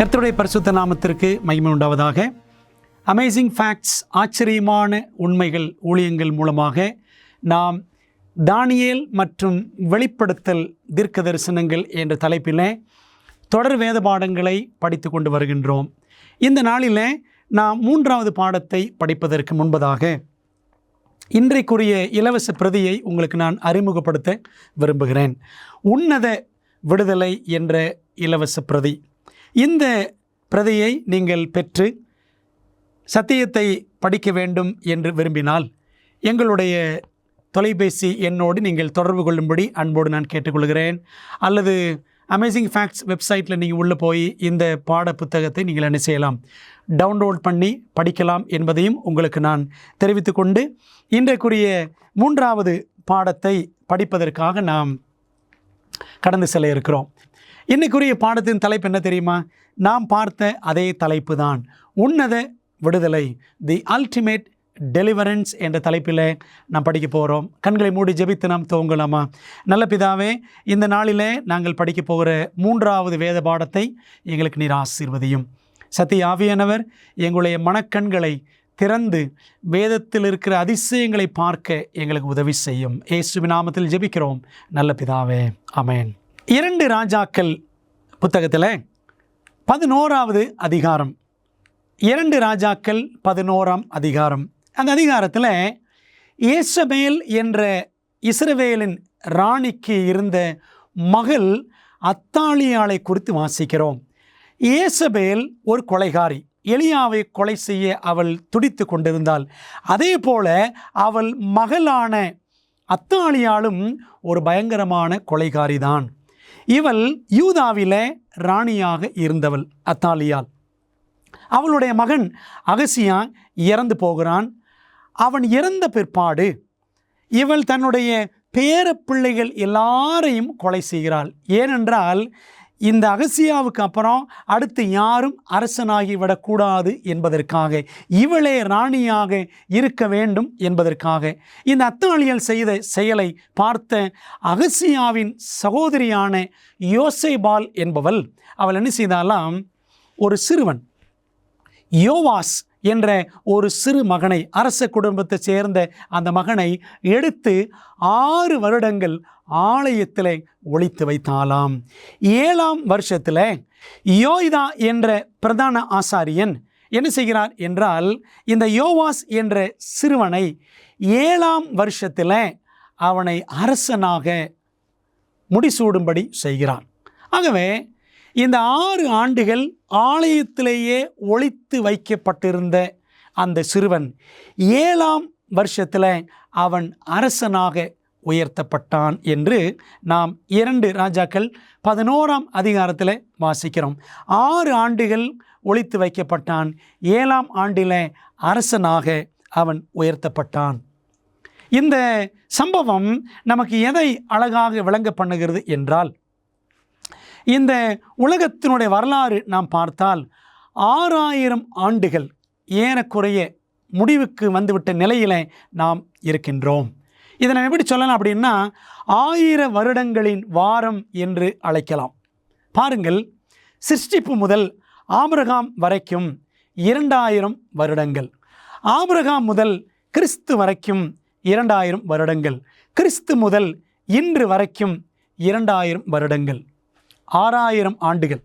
கர்த்தருடைய பரிசுத்த நாமத்திற்கு மகிமை உண்டாவதாக. அமேசிங் ஃபேக்ட்ஸ், ஆச்சரியமான உண்மைகள் ஊழியங்கள் மூலமாக நாம் தானியேல் மற்றும் வெளிப்படுத்தல் தீர்க்க தரிசனங்கள் என்ற தலைப்பில் தொடர் வேத பாடங்களை படித்து கொண்டு வருகின்றோம். இந்த நாளில் நாம் 3வது பாடத்தை படிப்பதற்கு முன்பதாக இன்றைக்குரிய இலவச பிரதியை உங்களுக்கு நான் அறிமுகப்படுத்த விரும்புகிறேன். உன்னத விடுதலை என்ற இலவச பிரதி. இந்த பிரதியை நீங்கள் பெற்று சத்தியத்தை படிக்க வேண்டும் என்று விரும்பினால் எங்களுடைய தொலைபேசி எண்ணோடு நீங்கள் தொடர்பு கொள்ளும்படி அன்போடு நான் கேட்டுக்கொள்கிறேன். அல்லது அமேசிங் ஃபேக்ட்ஸ் வெப்சைட்டில் நீங்கள் உள்ளே போய் இந்த பாட புத்தகத்தை நீங்கள் என்ன செய்யலாம், டவுன்லோட் பண்ணி படிக்கலாம் என்பதையும் உங்களுக்கு நான் தெரிவித்து கொண்டு இன்றைக்குரிய 3வது பாடத்தை படிப்பதற்காக நாம் கடந்து செல்ல இருக்கிறோம். இன்றைக்குரிய பாடத்தின் தலைப்பு என்ன தெரியுமா? நாம் பார்த்த அதே தலைப்பு தான், உன்னத விடுதலை, தி அல்டிமேட் டெலிவரன்ஸ் என்ற தலைப்பில் நாம் படிக்க போகிறோம். கண்களை மூடி ஜெபித்து நாம் துவங்கலாமா? நல்ல பிதாவே, இந்த நாளிலே நாங்கள் படிக்க போகிற 3வது வேத பாடத்தை எங்களுக்கு நீர் ஆசீர்வதியும். சத்திய ஆவியானவர் எங்களுடைய மனக்கண்களை திறந்து வேதத்தில் இருக்கிற அதிசயங்களை பார்க்க எங்களுக்கு உதவி செய்யும். இயேசுவின் நாமத்தில் ஜெபிக்கிறோம் நல்ல பிதாவே, ஆமென். 2 ராஜாக்கள் புத்தகத்தில் 11வது அதிகாரம், 2 ராஜாக்கள் 11ஆம் அதிகாரம். அந்த அதிகாரத்தில் ஏசபேல் என்ற இஸ்ரவேலின் ராணிக்கு இருந்த மகள் அத்தாலியாளை குறித்து வாசிக்கிறோம். ஏசபேல் ஒரு கொலைகாரி. எலியாவை கொலை செய்ய அவள் துடித்து கொண்டிருந்தாள். அதே போல அவள் மகளான அத்தாலியாளும் ஒரு பயங்கரமான கொலைகாரிதான். இவள் யூதாவிலே ராணியாக இருந்தவள் அத்தாலியாள். அவளுடைய மகன் அகசியா இறந்து போகிறான். அவன் இறந்த பிற்பாடு இவள் தன்னுடைய பேர பிள்ளைகள் எல்லாரையும் கொலை செய்கிறாள். ஏனென்றால் இந்த அகசியாவுக்கு அப்புறம் அடுத்து யாரும் அரசனாகிவிடக்கூடாது என்பதற்காக, இவளே ராணியாக இருக்க வேண்டும் என்பதற்காக. இந்த அத்தாலியாள் செய்த செயலை பார்த்த அகசியாவின் சகோதரியான யோசேபால் என்பவள், அவள் என்ன செய்தாலாம், ஒரு சிறுவன் யோவாஸ் என்ற ஒரு சிறு மகனை, அரச குடும்பத்தை சேர்ந்த அந்த மகனை எடுத்து 6 வருடங்கள் ஆலயத்தில் ஒளித்து வைத்தாலாம். 7ஆம் வருஷத்தில் யோய்தா என்ற பிரதான ஆசாரியன் என்ன செய்கிறார் என்றால், இந்த யோவாஸ் என்ற சிறுவனை 7ஆம் வருஷத்தில் அவனை அரசனாக முடிசூடும்படி செய்கிறான். ஆகவே இந்த 6 ஆண்டுகள் ஆலயத்திலேயே ஒளித்து வைக்கப்பட்டிருந்த அந்த சிறுவன் 7ஆம் வருஷத்தில் அவன் அரசனாக உயர்த்தப்பட்டான் என்று நாம் 2 ராஜாக்கள் 11ஆம் அதிகாரத்தில் வாசிக்கிறோம். 6 ஆண்டுகள் ஒளித்து வைக்கப்பட்டான். 7ஆம் ஆண்டில் அரசனாக அவன் உயர்த்தப்பட்டான். இந்த சம்பவம் நமக்கு எதை அழகாக விளங்க பண்ணுகிறது என்றால், இந்த உலகத்தினுடைய வரலாறு நாம் பார்த்தால் 6000 ஆண்டுகள் ஏறக்குறைய முடிவுக்கு வந்துவிட்ட நிலையில் நாம் இருக்கின்றோம். இதை நம்ம எப்படி சொல்லலாம் அப்படின்னா, 1000 வருடங்களின் வாரம் என்று அழைக்கலாம். பாருங்கள், சிருஷ்டிப்பு முதல் ஆபிரகாம் வரைக்கும் 2000 வருடங்கள், ஆபிரகாம் முதல் கிறிஸ்து வரைக்கும் 2000 வருடங்கள், கிறிஸ்து முதல் இன்று வரைக்கும் 2000 வருடங்கள், 6000 ஆண்டுகள்.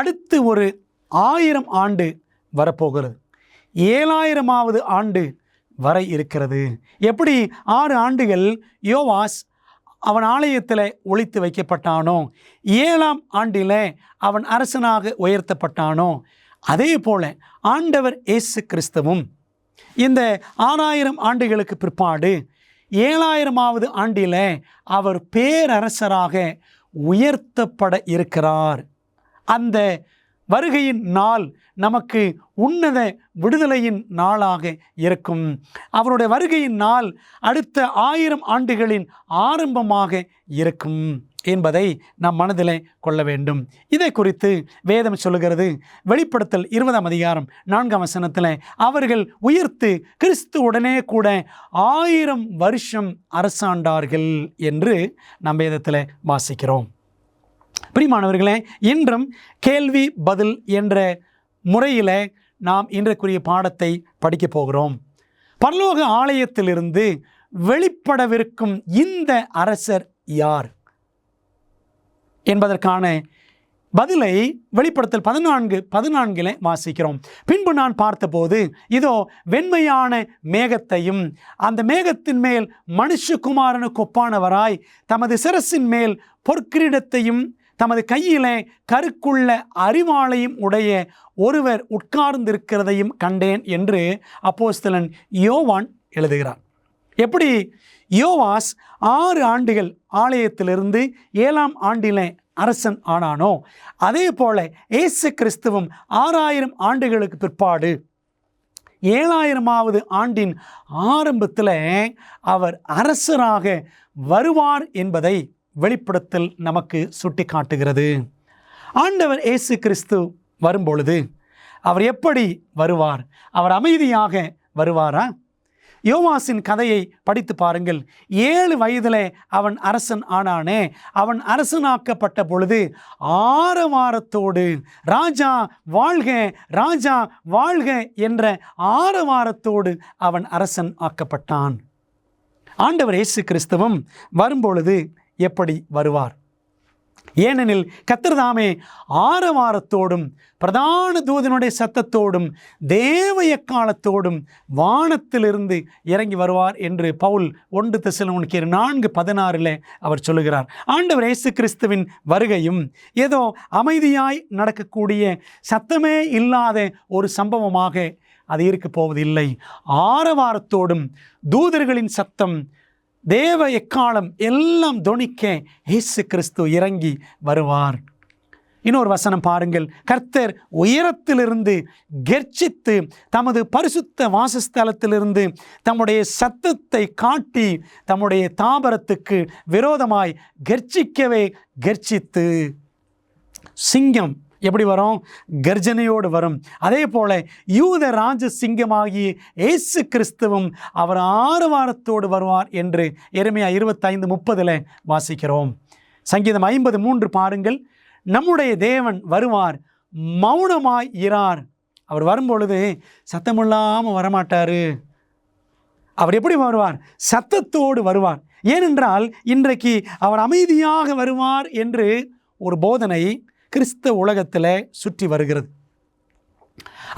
அடுத்து ஒரு 1000 ஆண்டு வரப்போகிறது. 7000வது ஆண்டு வரை இருக்கிறது. எப்படி 6 ஆண்டுகள் யோவாஸ் அவன் ஆலயத்தில் ஒளித்து வைக்கப்பட்டானோ, 7ஆம் ஆண்டில் அவன் அரசனாக உயர்த்தப்பட்டானோ, அதே போல ஆண்டவர் இயேசு கிறிஸ்துவும் இந்த 6000 ஆண்டுகளுக்கு பிற்பாடு 7000வது ஆண்டில் அவர் பேரரசராக உயர்த்தப்பட இருக்கிறார். அந்த வருகையின் நாள் நமக்கு உன்னத விடுதலையின் நாளாக இருக்கும். அவருடைய வருகையின் நாள் அடுத்த 1000 ஆண்டுகளின் ஆரம்பமாக இருக்கும் என்பதை நாம் மனதில் கொள்ள வேண்டும். இதை குறித்து வேதம் சொல்லுகிறது. வெளிப்படுத்தல் 20ஆம் அதிகாரம் 4ஆம் வசனத்தில் அவர்கள் உயிர்த்து கிறிஸ்து உடனே கூட 1000 வருஷம் அரசாண்டார்கள் என்று நாம் வேதத்தில் வாசிக்கிறோம். பிரியமானவர்களே, இன்றும் கேள்வி பதில் என்ற முறையில் நாம் இன்றைக்குரிய பாடத்தை படிக்கப் போகிறோம். பரலோக ஆலயத்திலிருந்து வெளிப்படவிருக்கும் இந்த அரசர் யார் என்பதற்கான பதிலை வெளிப்படுத்தல் 14:14 வாசிக்கிறோம். பின்பு நான் பார்த்தபோது இதோ வெண்மையான மேகத்தையும் அந்த மேகத்தின் மேல் மனுஷகுமாரனுக்கு ஒப்பானவராய் தமது சிரசின் மேல் பொற்கிரீடத்தையும் தமது கையிலே கருக்குள்ள அரிவாளையும் உடைய ஒருவர் உட்கார்ந்திருக்கிறதையும் கண்டேன் என்று அப்போஸ்தலன் யோவான் எழுதுகிறார். எப்படி யோவாஸ் 6 ஆண்டுகள் ஆலயத்திலிருந்து 7ஆம் ஆண்டிலே அரசன் ஆனானோ, அதே போல இயேசு கிறிஸ்துவும் 6000 ஆண்டுகளுக்கு பிற்பாடு 7000வது ஆண்டின் ஆரம்பத்தில் அவர் அரசராக வருவார் என்பதை வெளிப்படுத்தல் நமக்கு சுட்டி காட்டுகிறது. ஆண்டவர் இயேசு கிறிஸ்து வரும்பொழுது அவர் எப்படி வருவார்? அவர் அமைதியாக வருவாரா? யோவாசின் கதையை படித்து பாருங்கள். 7 வயதிலே அவன் அரசன் ஆனானே, அவன் அரசனாக்கப்பட்ட பொழுது ஆரவாரத்தோடு ராஜா வாழ்க ராஜா வாழ்க என்ற ஆரவாரத்தோடு அவன் அரசன் ஆக்கப்பட்டான். ஆண்டவர் இயேசு கிறிஸ்துவும் வரும்பொழுது எப்படி வருவார்? ஏனெனில் கர்த்தர் தாமே ஆரவாரத்தோடும் பிரதான தூதனுடைய சத்தத்தோடும் தேவ எக்காலத்தோடும் வானத்திலிருந்து இறங்கி வருவார் என்று பவுல் 1 தெசலோனிக்கேயர் 4:16 அவர் சொல்லுகிறார். ஆண்டவர் இயேசு கிறிஸ்துவின் வருகையும் ஏதோ அமைதியாய் நடக்கக்கூடிய சத்தமே இல்லாத ஒரு சம்பவமாக அது இருக்க போவதில்லை. ஆரவாரத்தோடும் தூதர்களின் சத்தம் தேவ எக்காலம் எல்லாம் தொனிக்க இயேசு கிறிஸ்து இறங்கி வருவார். இன்னொரு வசனம் பாருங்கள். கர்த்தர் உயரத்திலிருந்து கெர்ச்சித்து தமது பரிசுத்த வாசஸ்தலத்திலிருந்து தம்முடைய சத்தத்தை காட்டி தம்முடைய தாபரத்துக்கு விரோதமாய் கெர்ச்சிக்கவே கெர்ச்சித்து, சிங்கம் எப்படி வரும்? கர்ஜனையோடு வரும். அதே போல யூத ராஜ சிங்கமாகி இயேசு கிறிஸ்துவும் அவர் ஆரவாரத்தோடு வருவார் என்று எரேமியா 25:30 வாசிக்கிறோம். சங்கீதம் 53 பாருங்கள். நம்முடைய தேவன் வருவார், மௌனமாய் இரார். அவர் வரும்பொழுது சத்தமில்லாமல் வரமாட்டார். அவர் எப்படி வருவார்? சத்தத்தோடு வருவார். ஏனென்றால் இன்றைக்கு அவர் அமைதியாக வருவார் என்று ஒரு போதனை கிறிஸ்தவ உலகத்தில் சுற்றி வருகிறது.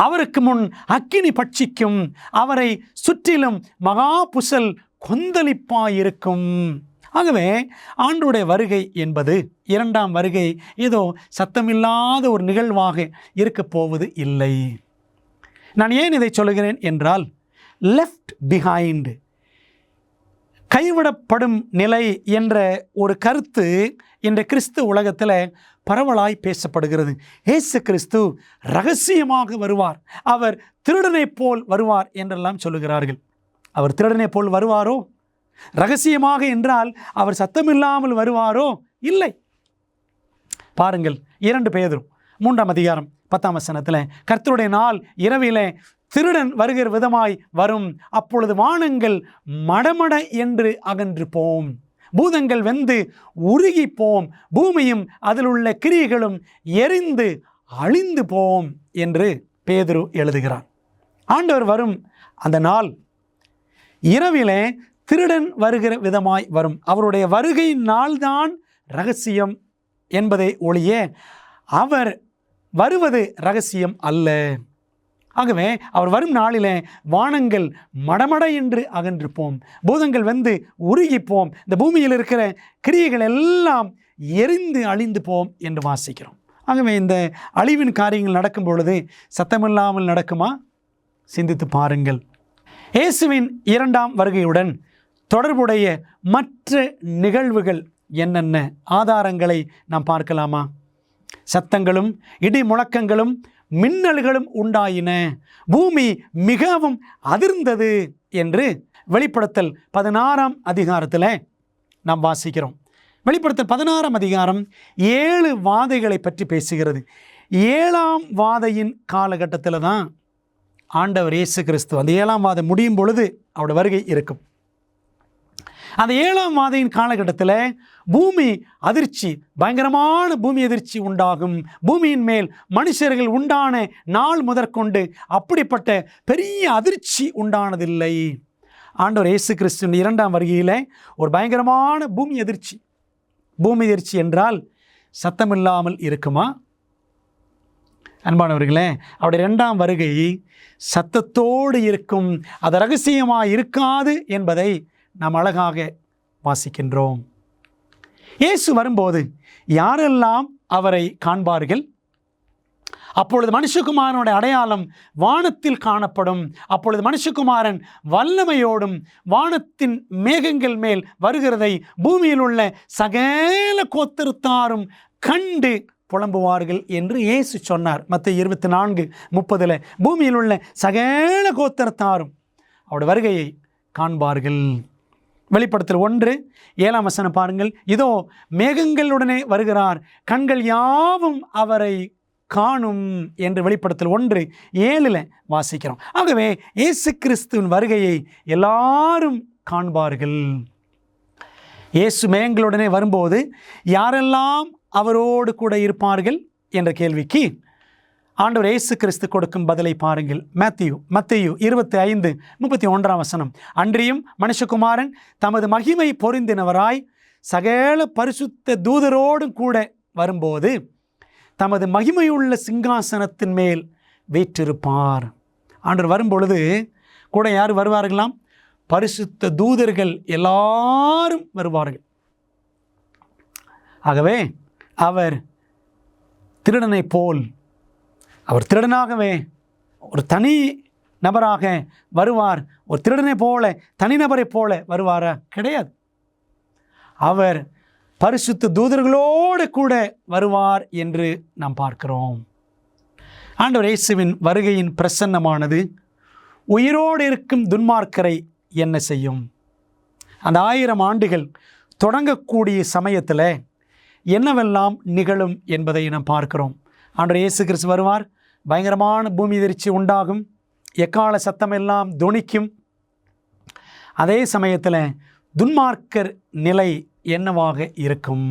அவருக்கு முன் அக்கினி பட்சிக்கும், அவரை சுற்றிலும் மகா புசல் கொந்தளிப்பாயிருக்கும். ஆகவே ஆண்டவருடைய வருகை என்பது 2ஆம் வருகை ஏதோ சத்தமில்லாத ஒரு நிகழ்வாக இருக்க போவது இல்லை. நான் ஏன் இதை சொல்லுகிறேன் என்றால், லெஃப்ட் பிஹைண்ட், கைவிடப்படும் நிலை என்ற ஒரு கருத்து இன்று கிறிஸ்து உலகத்தில் பரவலாய் பேசப்படுகிறது. இயேசு கிறிஸ்து ரகசியமாக வருவார், அவர் திருடனைப் போல் வருவார் என்றெல்லாம் சொல்லுகிறார்கள். அவர் திருடனைப் போல் வருவாரோ? ரகசியமாக என்றால் அவர் சத்தமில்லாமல் வருவாரோ? இல்லை. பாருங்கள், 2 பேதுரு 3ஆம் அதிகாரம் 10ஆம் வசனத்தில், கர்த்தருடைய நாள் இரவிலே திருடன் வருகிற விதமாய் வரும், அப்பொழுது வானங்கள் மடமட என்று அகன்று போம், பூதங்கள் வெந்து உருகி போம், பூமியும் அதில் உள்ள கிரியைகளும் எரிந்து அழிந்து போம் என்று பேதுரு எழுதுகிறார். ஆண்டவர் வரும் அந்த நாள் இரவிலே திருடன் வருகிற விதமாய் வரும். அவருடைய வருகை நாள்தான் ரகசியம் என்பதை ஒழிய அவர் வருவது ரகசியம் அல்ல. ஆகவே அவர் வரும் நாளிலே வானங்கள் மடமட என்று அகன்று போம், பூதங்கள் வந்து உருகிப்போம், இந்த பூமியில் இருக்கிற கிரியைகள் எல்லாம் எரிந்து அழிந்து போம் என்று வாசிக்கிறோம். ஆகவே இந்த அழிவின் காரியங்கள் நடக்கும் பொழுது சத்தமில்லாமல் நடக்குமா? சிந்தித்து பாருங்கள். இயேசுவின் 2ஆம் வருகையுடன் தொடர்புடைய மற்ற நிகழ்வுகள் என்னென்ன ஆதாரங்களை நாம் பார்க்கலாமா? சத்தங்களும் இடி முழக்கங்களும் மின்னல்களும் உண்டாயின, பூமி மிகவும் அதிர்ந்தது என்று வெளிப்படுத்தல் 16ஆம் அதிகாரத்தில் நாம் வாசிக்கிறோம். வெளிப்படுத்தல் 16ஆம் அதிகாரம் 7 வாதைகளை பற்றி பேசுகிறது. 7ஆம் வாதையின் காலகட்டத்தில் தான் ஆண்டவர் இயேசு கிறிஸ்து, அந்த 7ஆம் வாதை முடியும் பொழுது அவருடைய வருகை இருக்கும். அந்த 7ஆம் வாதையின் காலகட்டத்தில் பூமி அதிர்ச்சி, பயங்கரமான பூமி அதிர்ச்சி உண்டாகும். பூமியின் மேல் மனுஷர்கள் உண்டான நாள் முதற்கொண்டு அப்படிப்பட்ட பெரிய அதிர்ச்சி உண்டானதில்லை. ஆண்டவர் இயேசு கிறிஸ்துவின் 2ஆம் வருகையில் ஒரு பயங்கரமான பூமி அதிர்ச்சி. பூமி அதிர்ச்சி என்றால் சத்தமில்லாமல் இருக்குமா? அன்பானவர்களே, அவருடைய 2ஆம் வருகை சத்தத்தோடு இருக்கும். அது ரகசியமாக இருக்காது என்பதை நாம் அழகாக வாசிக்கின்றோம். இயேசு வரும்போது யாரெல்லாம் அவரை காண்பார்கள்? அப்பொழுது மனுஷகுமாரனுடைய அடையாளம் வானத்தில் காணப்படும். அப்பொழுது மனுஷகுமாரன் வல்லமையோடும் வானத்தின் மேகங்கள் மேல் வருகிறதை பூமியில் உள்ள சகல கோத்திரத்தாரும் கண்டு புலம்புவார்கள் என்று இயேசு சொன்னார். மத்தேயு 24:30 பூமியில் உள்ள சகல கோத்திரத்தாரும் அவருடைய வருகையை காண்பார்கள். வெளிப்படுத்தல் 1:7 பாருங்கள். இதோ மேகங்களுடனே வருகிறார், கண்கள் யாவும் அவரை காணும் என்று வெளிப்படுத்தல் 1:7 வாசிக்கிறோம். ஆகவே இயேசு கிறிஸ்துவின் வருகையை எல்லாரும் காண்பார்கள். இயேசு மேகங்களுடனே வரும்போது யாரெல்லாம் அவரோடு கூட இருப்பார்கள் என்ற கேள்விக்கு ஆண்டவர் இயேசு கிறிஸ்து கொடுக்கும் பதிலை பாருங்கள். மத்தேயு 25:31 அன்றியும் மனுஷகுமாரன் தமது மகிமை பொருந்தினவராய் சகல பரிசுத்த தூதரோடும் கூட வரும்போது தமது மகிமையுள்ள சிங்காசனத்தின் மேல் வீற்றிருப்பார். ஆண்டவர் வரும்பொழுது கூட யார் வருவார்களாம்? பரிசுத்த தூதர்கள் எல்லாரும் வருவார்கள். ஆகவே அவர் திருடனை போல், அவர் திருடனாகவே ஒரு தனி நபராக வருவார். ஒரு திருடனை போல, தனிநபரை போல வருவாரா? கிடையாது. அவர் பரிசுத்த தூதர்களோடு கூட வருவார் என்று நாம் பார்க்கிறோம். ஆண்டவர் இயேசுவின் வருகையின் பிரசன்னமானது உயிரோடு இருக்கும் துன்மார்க்கரை என்ன செய்யும்? அந்த 1000 ஆண்டுகள் தொடங்கக்கூடிய சமயத்தில் என்னவெல்லாம் நிகழும் என்பதை நாம் பார்க்கிறோம். ஆண்டவர் இயேசு கிறிஸ்து வருவார், பயங்கரமான பூமி அதிர்ச்சி உண்டாகும், எக்கால சத்தமெல்லாம் தொனிக்கும். அதே சமயத்தில் துன்மார்க்கர் நிலை என்னவாக இருக்கும்?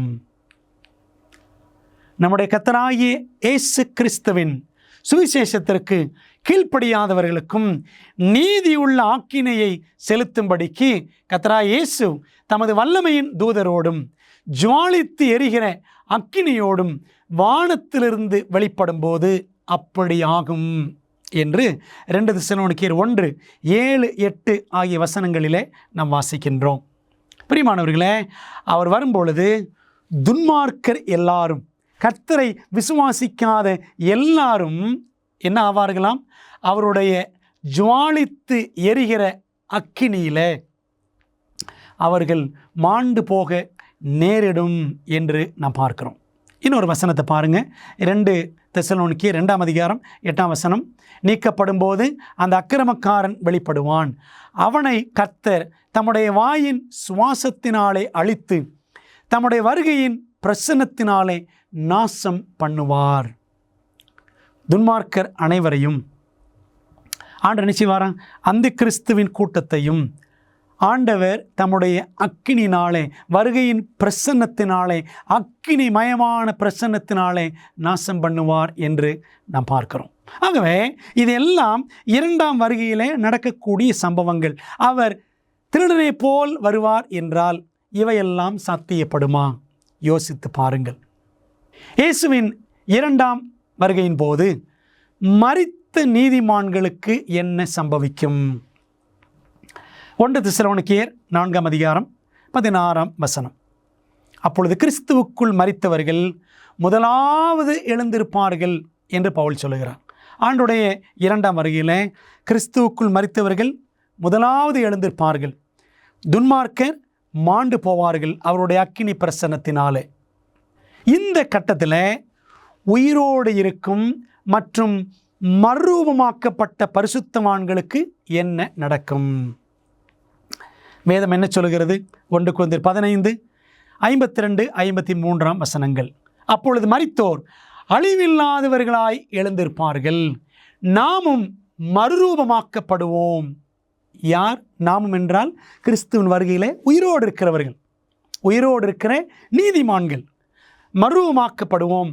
நம்முடைய கர்த்தராகிய இயேசு கிறிஸ்துவின் சுவிசேஷத்திற்கு கீழ்ப்படியாதவர்களுக்கும் நீதியுள்ள ஆக்கினையை செலுத்தும்படிக்கு கர்த்தராகிய இயேசு தமது வல்லமையின் தூதரோடும் ஜுவாலித்து எரிகிற அக்கினியோடும் வானத்திலிருந்து வெளிப்படும் போது அப்படி ஆகும் என்று 2 தெசலோனிக்கேயர் 1:7-8 ஆகிய வசனங்களிலே நாம் வாசிக்கின்றோம். பிரியமானவர்களே, அவர் வரும்பொழுது துன்மார்க்கர் எல்லாரும், கர்த்தரை விசுவாசிக்காத எல்லாரும் என்ன ஆவார்களாம்? அவருடைய ஜுவாலித்து எரிகிற அக்கினியிலே அவர்கள் மாண்டு போக நேரிடும் என்று நாம் பார்க்கிறோம். இன்னொரு வசனத்தை பாருங்க. 2 தெசலோனிக்கேயர் 2:8 நீக்கப்படும் போது அந்த அக்கிரமக்காரன் வெளிப்படுவான், அவனை கர்த்தர் தம்முடைய வாயின் சுவாசத்தினாலே அழித்து தம்முடைய வருகையின் பிரசன்னத்தினாலே நாசம் பண்ணுவார். துன்மார்க்கர் அனைவரையும் ஆண்டவர் நிச்சயவாரா அந்த கிறிஸ்துவின் கூட்டத்தையும் ஆண்டவர் தம்முடைய அக்கினினாலே, வருகையின் பிரசன்னத்தினாலே, அக்கினி மயமான பிரசன்னத்தினாலே நாசம் பண்ணுவார் என்று நாம் பார்க்கிறோம். ஆகவே இதெல்லாம் 2ஆம் வருகையிலே நடக்கக்கூடிய சம்பவங்கள். அவர் திருடனை போல் வருவார் என்றால் இவையெல்லாம் சாத்தியப்படுமா? யோசித்து பாருங்கள். இயேசுவின் 2ஆம் வருகையின் போது மரித்த நீதிமான்களுக்கு என்ன சம்பவிக்கும்? 1 தெசலோனிக்கேயர் 4:16 அப்பொழுது கிறிஸ்துவுக்குள் மரித்தவர்கள் முதலாவது எழுந்திருப்பார்கள் என்று பவுல் சொல்லுகிறார். ஆண்டுடைய 2ஆம் வருகையில் கிறிஸ்துவுக்குள் மரித்தவர்கள் முதலாவது எழுந்திருப்பார்கள். துன்மார்க்கர் மாண்டு போவார்கள் அவருடைய அக்கினி பிரசன்னத்தினாலே. இந்த கட்டத்தில் உயிரோடு இருக்கும் மற்றும் மறுரூபமாக்கப்பட்ட பரிசுத்தவான்களுக்கு என்ன நடக்கும்? வேதம் என்ன சொல்கிறது? 1 கொரிந்தியர் 15:52-53 அப்பொழுது மரித்தோர் அழிவில்லாதவர்களாய் எழுந்திருப்பார்கள், நாமும் மறுரூபமாக்கப்படுவோம். யார் நாமும் என்றால் கிறிஸ்துவின் வருகையிலே உயிரோடு இருக்கிறவர்கள். உயிரோடு இருக்கிற நீதிமான்கள் மறுரூபமாக்கப்படுவோம்.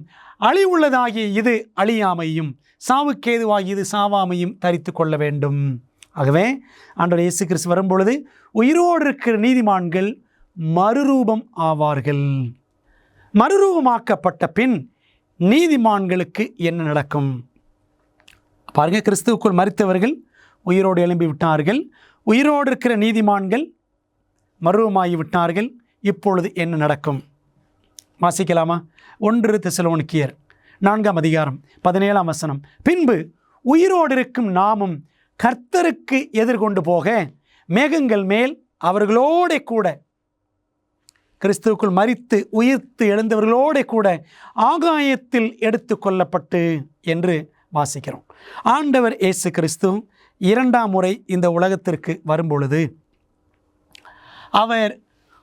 அழிவுள்ளதாகிய இது அழியாமையும் சாவுக்கேதுவாகிய இது சாவாமையும் தரித்து கொள்ள வேண்டும். ஆகவே ஆண்டவர் இயேசு கிறிஸ்து வரும்பொழுது உயிரோடு இருக்கிற நீதிமான்கள் மறுரூபம் ஆவார்கள். மறுரூபமாக்கப்பட்ட பின் நீதிமான்களுக்கு என்ன நடக்கும் பாருங்க. கிறிஸ்துவுக்குள் மரித்தவர்கள் உயிரோடு எழும்பி விட்டார்கள். உயிரோடு இருக்கிற நீதிமான்கள் மறுரூபமாகி விட்டார்கள். இப்பொழுது என்ன நடக்கும் வாசிக்கலாமா? 1 தெசலோனிக்கேயர் 4ஆம் அதிகாரம் 17ஆம் வசனம். பின்பு உயிரோடு இருக்கும் நாமும் கர்த்தருக்கு எதிர்கொண்டு போக மேகங்கள் மேல் அவர்களோட கூட, கிறிஸ்துவுக்குள் மரித்து உயிர்த்து எழுந்தவர்களோட கூட ஆகாயத்தில் எடுத்து கொள்ளப்பட்டு என்று வாசிக்கிறோம். ஆண்டவர் இயேசு கிறிஸ்து 2ஆம் முறை இந்த உலகத்திற்கு வரும்பொழுது அவர்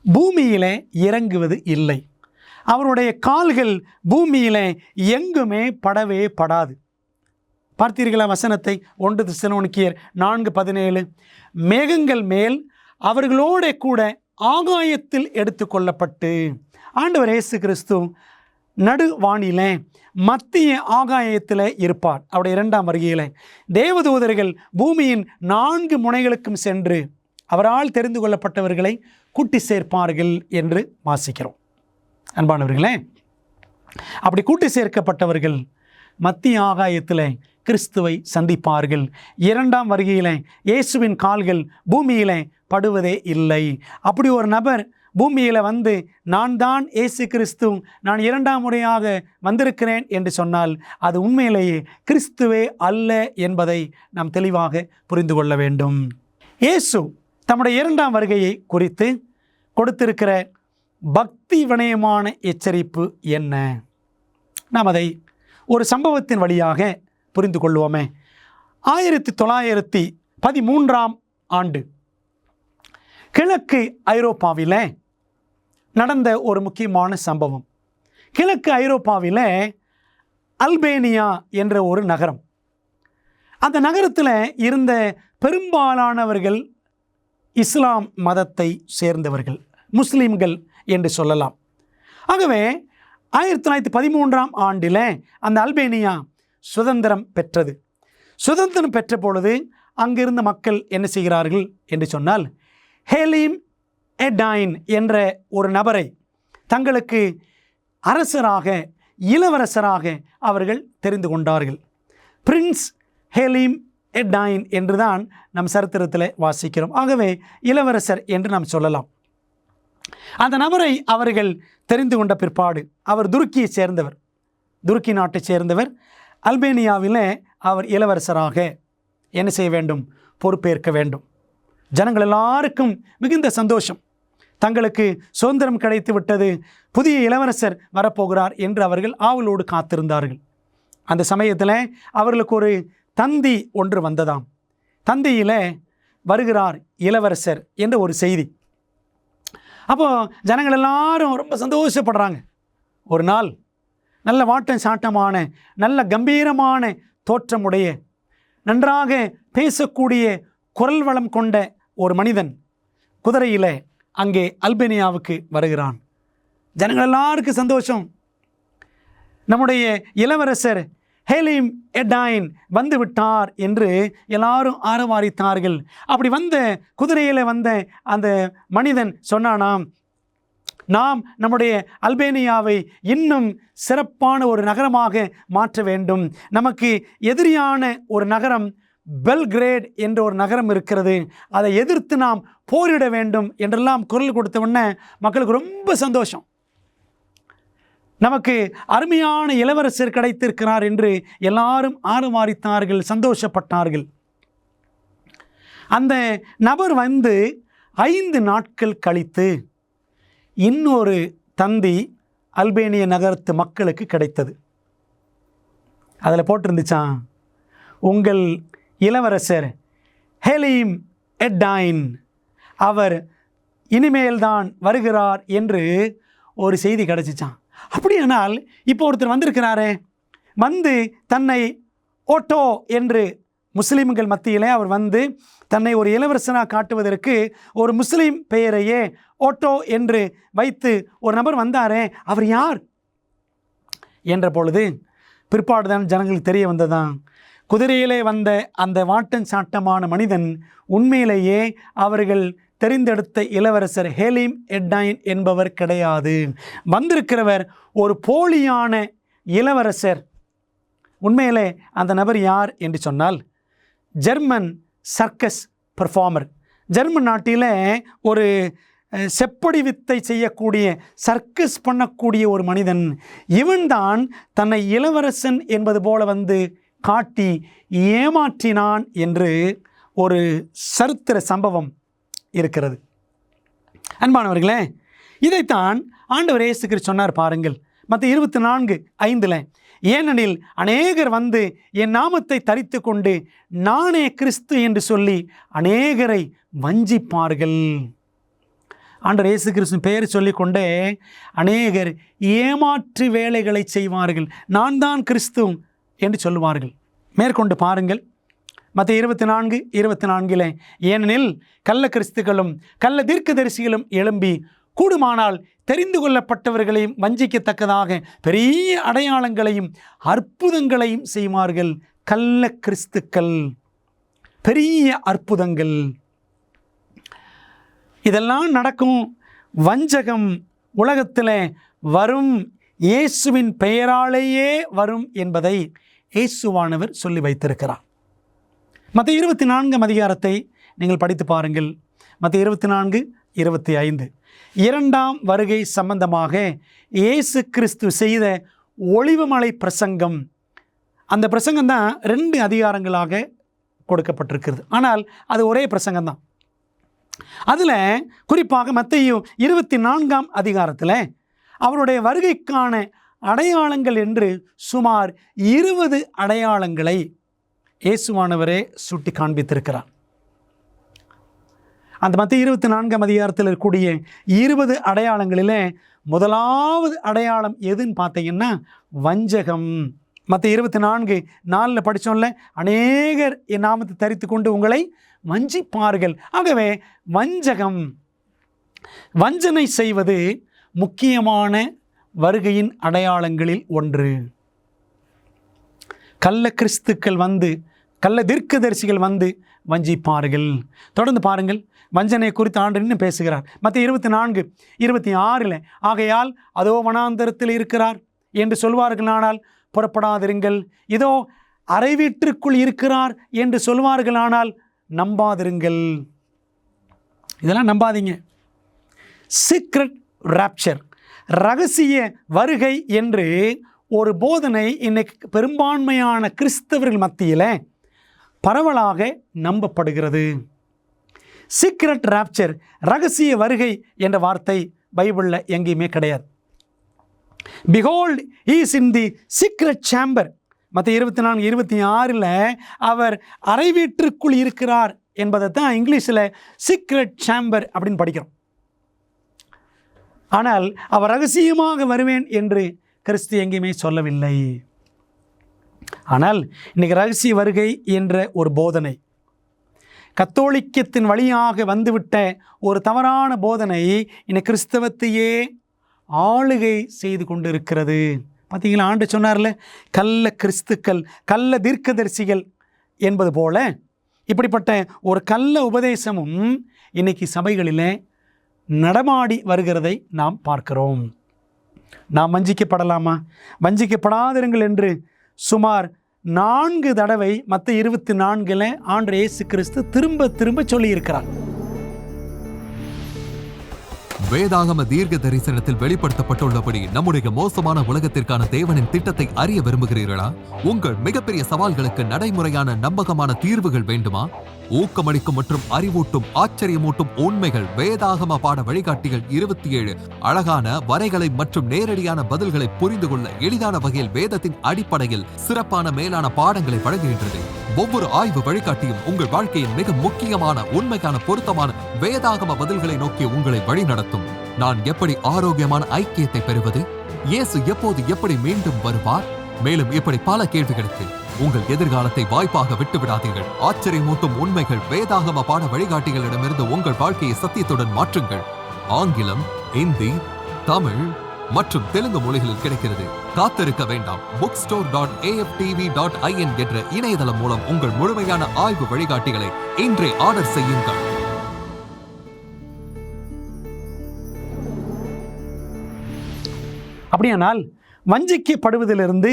பூமியிலே இறங்குவது இல்லை. அவருடைய கால்கள் பூமியிலே எங்குமே படவே படாது. பார்த்தீர்களா வசனத்தை? 1 தெசலோனிக்கேயர் 4:17. மேகங்கள் மேல் அவர்களோட கூட ஆகாயத்தில் எடுத்து கொள்ளப்பட்டு. ஆண்டவர் இயேசு கிறிஸ்து நடுவானிலே மத்திய ஆகாயத்தில் இருப்பார். அவருடைய 2ஆம் வருகையில் தேவதூதர்கள் பூமியின் 4 முனைகளுக்கும் சென்று அவரால் தெரிந்து கொள்ளப்பட்டவர்களை கூட்டி சேர்ப்பார்கள் என்று வாசிக்கிறோம். அன்பானவர்களே, அப்படி கூட்டி சேர்க்கப்பட்டவர்கள் மத்திய ஆகாயத்தில் கிறிஸ்துவை சந்திப்பார்கள். 2ஆம் வருகையில் இயேசுவின் கால்கள் பூமியில் படுவதே இல்லை. அப்படி ஒரு நபர் பூமியில் வந்து நான் தான் இயேசு கிறிஸ்து, நான் 2ஆம் முறையாக வந்திருக்கிறேன் என்று சொன்னால் அது உண்மையிலேயே கிறிஸ்துவே அல்ல என்பதை நாம் தெளிவாக புரிந்து கொள்ள வேண்டும். இயேசு தம்முடைய 2ஆம் வருகையை குறித்து கொடுத்திருக்கிற பக்தி வினயமான எச்சரிப்பு என்ன? நாம் அதை ஒரு சம்பவத்தின் வழியாக புரிந்து கொள்வோமே. 1913ஆம் ஆண்டு கிழக்கு ஐரோப்பாவில் நடந்த ஒரு முக்கியமான சம்பவம். கிழக்கு ஐரோப்பாவில் அல்பேனியா என்ற ஒரு நகரம். அந்த நகரத்தில் இருந்த பெரும்பாலானவர்கள் இஸ்லாம் மதத்தை சேர்ந்தவர்கள், முஸ்லீம்கள் என்று சொல்லலாம். ஆகவே 1913ஆம் ஆண்டில் அந்த அல்பேனியா சுதந்திரம் பெற்றது. சுதந்திரம் பெற்ற பொழுது அங்கிருந்த மக்கள் என்ன செய்கிறார்கள் என்று சொன்னால், ஹெலீம் எடைன் என்ற ஒரு நபரை தங்களுக்கு அரசராக, இளவரசராக அவர்கள் தெரிந்து கொண்டார்கள். பிரின்ஸ் ஹெலீம் எடைன் என்றுதான் நம் சரித்திரத்தில் வாசிக்கிறோம். ஆகவே இளவரசர் என்று நாம் சொல்லலாம். அந்த நபரை அவர்கள் தெரிந்து கொண்ட பிற்பாடு, அவர் துருக்கியை சேர்ந்தவர், துருக்கி நாட்டை சேர்ந்தவர். அல்பேனியாவில் அவர் இளவரசராக என்ன செய்ய வேண்டும்? பொறுப்பேற்க வேண்டும். ஜனங்கள் எல்லாருக்கும் மிகுந்த சந்தோஷம். தங்களுக்கு சுதந்திரம் கிடைத்து விட்டது, புதிய இளவரசர் வரப்போகிறார் என்று அவர்கள் ஆவலோடு காத்திருந்தார்கள். அந்த சமயத்தில் அவர்களுக்கு ஒரு தந்தி ஒன்று வந்ததாம். தந்தியில் வருகிறார் இளவரசர் என்ற ஒரு செய்தி. அப்போது ஜனங்கள் எல்லாரும் ரொம்ப சந்தோஷப்படுறாங்க. ஒரு நாள் நல்ல வாட்டம் சாட்டமான, நல்ல கம்பீரமான தோற்றமுடைய, நன்றாக பேசக்கூடிய குரல் வளம் கொண்ட ஒரு மனிதன் குதிரையில் அங்கே அல்பேனியாவுக்கு வருகிறான். ஜனங்கள் எல்லாருக்கும் சந்தோஷம். நம்முடைய இளவரசர் ஹெலீம் எடைன் வந்து விட்டார் என்று எல்லாரும் ஆரவாரித்தார்கள். அப்படி வந்த குதிரையில் வந்த அந்த மனிதன் சொன்னானாம், நாம் நம்முடைய அல்பேனியாவை இன்னும் சிறப்பான ஒரு நகரமாக மாற்ற வேண்டும். நமக்கு எதிரியான ஒரு நகரம் பெல்கிரேட் என்ற ஒரு நகரம் இருக்கிறது, அதை எதிர்த்து நாம் போரிட வேண்டும் என்றெல்லாம் குரல் கொடுத்த உடனே மக்களுக்கு ரொம்ப சந்தோஷம். நமக்கு அருமையான இளவரசர் கிடைத்திருக்கிறார் என்று எல்லாரும் ஆரவாரித்தார்கள், சந்தோஷப்பட்டார்கள். அந்த நபர் வந்து 5 நாட்கள் கழித்து இன்னொரு தந்தி அல்பேனிய நகரத்து மக்களுக்கு கிடைத்தது. அதில் போட்டிருந்துச்சான், உங்கள் இளவரசர் ஹெலீம் எடைன் அவர் இனிமேல்தான் வருகிறார் என்று ஒரு செய்தி கிடைச்சிச்சான். அப்படியானால் இப்போ ஒருத்தர் வந்திருக்கிறாரே, வந்து தன்னை ஓட்டோ என்று முஸ்லீம்கள் மத்தியிலே அவர் வந்து தன்னை ஒரு இளவரசனாக காட்டுவதற்கு ஒரு முஸ்லீம் பெயரையே ஓட்டோ என்று வைத்து ஒரு நபர் வந்தாரே, அவர் யார் என்ற பொழுது பிற்பாடுதான் ஜனங்களுக்கு தெரிய வந்ததான், குதிரையிலே வந்த அந்த வாட்டன் சாட்டமான மனிதன் உண்மையிலேயே அவர்கள் தெரிந்தெடுத்த இளவரசர் ஹேலிம் எட்டைன் என்பவர் கிடையாது. வந்திருக்கிறவர் ஒரு போலியான இளவரசர். உண்மையிலே அந்த நபர் யார் என்று சொன்னால் ஜெர்மன் சர்க்கஸ் பெர்ஃபார்மர். ஜெர்மன் நாட்டில் ஒரு செப்படி வித்தை செய்யக்கூடிய, சர்க்கஸ் பண்ணக்கூடிய ஒரு மனிதன். இவன்தான் தன்னை இளவரசன் என்பது போல வந்து காட்டி ஏமாற்றினான் என்று ஒரு சரித்திர சம்பவம் இருக்கிறது. அன்பானவர்களே, இதைத்தான் ஆண்டவர் இயேசு கிறிஸ்து சொன்னார் பாருங்கள், மத்தேயு 24:5, ஏனெனில் அநேகர் வந்து என் நாமத்தை தரித்து கொண்டு நானே கிறிஸ்து என்று சொல்லி அநேகரை வஞ்சிப்பார்கள். ஆண்டவர் இயேசு கிறிஸ்து பெயர் சொல்லிக்கொண்டே அநேகர் ஏமாற்று வேலைகளை செய்வார்கள். நான் தான் கிறிஸ்து என்று சொல்லுவார்கள். மேற்கொண்டு பாருங்கள், மத்தேயு 24:24, ஏனெனில் கள்ள கிறிஸ்துகளும் கள்ள தீர்க்கதரிசிகளும் எழும்பி கூடுமானால் தெரிந்து கொள்ளப்பட்டவர்களையும் வஞ்சிக்கத்தக்கதாக பெரிய அடையாளங்களையும் அற்புதங்களையும் செய்வார்கள். கள்ள கிறிஸ்துக்கள், பெரிய அற்புதங்கள், இதெல்லாம் நடக்கும். வஞ்சகம் உலகத்தில் வரும், இயேசுவின் பெயராலேயே வரும் என்பதை இயேசுவானவர் சொல்லி வைத்திருக்கிறார். மத்தேயு 24 நீங்கள் படித்து பாருங்கள். மத்தேயு 24:25, இரண்டாம் வருகை சம்பந்தமாக இயேசு கிறிஸ்து செய்த ஒலிவமலை பிரசங்கம். அந்த பிரசங்கம் தான் 2 அதிகாரங்களாக கொடுக்கப்பட்டிருக்கிறது. ஆனால் அது ஒரே பிரசங்கம்தான். அதில் குறிப்பாக மத்தேயு 24 அவருடைய வருகைக்கான அடையாளங்கள் என்று சுமார் 20 அடையாளங்களை இயேசுவானவரே சுட்டி காண்பித்திருக்கிறார். அந்த மத்தேயு 24 இருக்கக்கூடிய 20 அடையாளங்களிலே முதலாவது அடையாளம் எதுன்னு பார்த்தீங்கன்னா வஞ்சகம். மத்தேயு 24:4 படித்தோம்ல, அநேகர் என் நாமத்தை தரித்து கொண்டு உங்களை வஞ்சிப்பார்கள். ஆகவே வஞ்சகம், வஞ்சனை செய்வது முக்கியமான வருகையின் அடையாளங்களில் ஒன்று. கள்ள கிறிஸ்துக்கள் வந்து, கள்ள தீர்க்கதரிசிகள் வந்து வஞ்சிப்பார்கள். தொடர்ந்து பாருங்கள், வஞ்சனை குறித்து ஆண்டு இன்னும் பேசுகிறார். மத்தேயு 24:26, ஆகையால் அதோ வனாந்தரத்தில் இருக்கிறார் என்று சொல்வார்களானால் புறப்படாதிருங்கள், இதோ அறை வீட்டிற்குள் இருக்கிறார் என்று சொல்வார்களானால் நம்பாதிருங்கள். இதெல்லாம் நம்பாதீங்க. சீக்ரெட் ராப்சர், ரகசிய வருகை என்று ஒரு போதனை இன்னைக்கு பெரும்பான்மையான கிறிஸ்தவர்கள் மத்தியில் பரவலாக நம்பப்படுகிறது. சீக்ரெட் ராப்சர், ரகசிய வருகை என்ற வார்த்தை பைபிளில் எங்கேயுமே கிடையாது. Behold is in the secret chamber, மத்தேயு 24:26 அவர் அறை வீட்டிற்குள் இருக்கிறார் என்பதை தான் இங்கிலீஷில் சீக்ரெட் சேம்பர் அப்படின்னு படிக்கிறோம். ஆனால் அவர் ரகசியமாக வருவேன் என்று கிறிஸ்து எங்கேயுமே சொல்லவில்லை. ஆனால் இன்றைக்கி ரகசிய வருகை என்ற ஒரு போதனை, கத்தோலிக்கத்தின் வழியாக வந்துவிட்ட ஒரு தவறான போதனை இன்னைக்கு கிறிஸ்தவத்தையே ஆளுகை செய்து கொண்டு இருக்கிறது. பார்த்தீங்களா, ஆண்டு சொன்னார்ல, கள்ள கிறிஸ்துக்கள் கள்ள தீர்க்கதரிசிகள் என்பது போல இப்படிப்பட்ட ஒரு கள்ள உபதேசமும் இன்னைக்கு சபைகளில் நடமாடி வருகிறதை நாம் பார்க்கிறோம். நாம் வஞ்சிக்கப்படலாமா? வஞ்சிக்கப்படாதிருங்கள் என்று சுமார் 4 தடவை மத்தேயு 24 ஆண்டவர் இயேசு கிறிஸ்து திரும்ப சொல்லியிருக்கிறார். வேதாகம தீர்க்க தரிசனத்தில் வெளிப்படுத்தப்பட்டுள்ளபடி நம்முடைய மோசமான உலகத்திற்கான தேவனின் திட்டத்தை அறிய விரும்புகிறீர்களா? உங்கள் மிகப்பெரிய சவால்களுக்கு நடைமுறையான நம்பகமான தீர்வுகள் வேண்டுமா? ஊக்கமளிக்கும் மற்றும் அறிவூட்டும் ஆச்சரியமூட்டும் உண்மைகள் வேதாகம பாட வழிகாட்டிகள் 27 அழகான வரைகளை மற்றும் நேரடியான பதில்களை புரிந்து கொள்ள எளிதான வகையில் வேதத்தின் அடிப்படையில் சிறப்பான மேலான பாடங்களை வழங்குகின்றது. ஒவ்வொரு ஆய்வு வழிகாட்டியும் உங்கள் வாழ்க்கையின் மிக முக்கியமான உண்மைக்கான பொருத்தமான வேதாகம பதில்களை நோக்கி உங்களை வழிநடத்தும். நான் எப்படி ஆரோக்கியமான ஐக்கியத்தை பெறுவது? இயேசு எப்போது எப்படி மீண்டும் வருவார்? மேலும் இப்படி பல கேள்விகளுக்கு உங்கள் எதிர்காலத்தை வாய்ப்பாக விட்டு விடாதீர்கள். ஆச்சரியமூட்டும் உண்மைகள் வேதாகம பாட வழிகாட்டிகளிடமிருந்து உங்கள் வாழ்க்கையை சத்தியத்துடன் மாற்றுங்கள். ஆங்கிலம், இந்தி, தமிழ் மற்றும் தெலுங்கு மொழிகளில் கிடைக்கிறது. காத்திருக்க வேண்டாம். bookstore.aftv.in என்ற இணையதளம் மூலம் உங்கள் முழுமையான ஆய்வு வழிகாட்டிகளை இன்றே ஆர்டர் செய்யுங்கள். அப்படியானால் வஞ்சிக்கப்படுவதிலிருந்து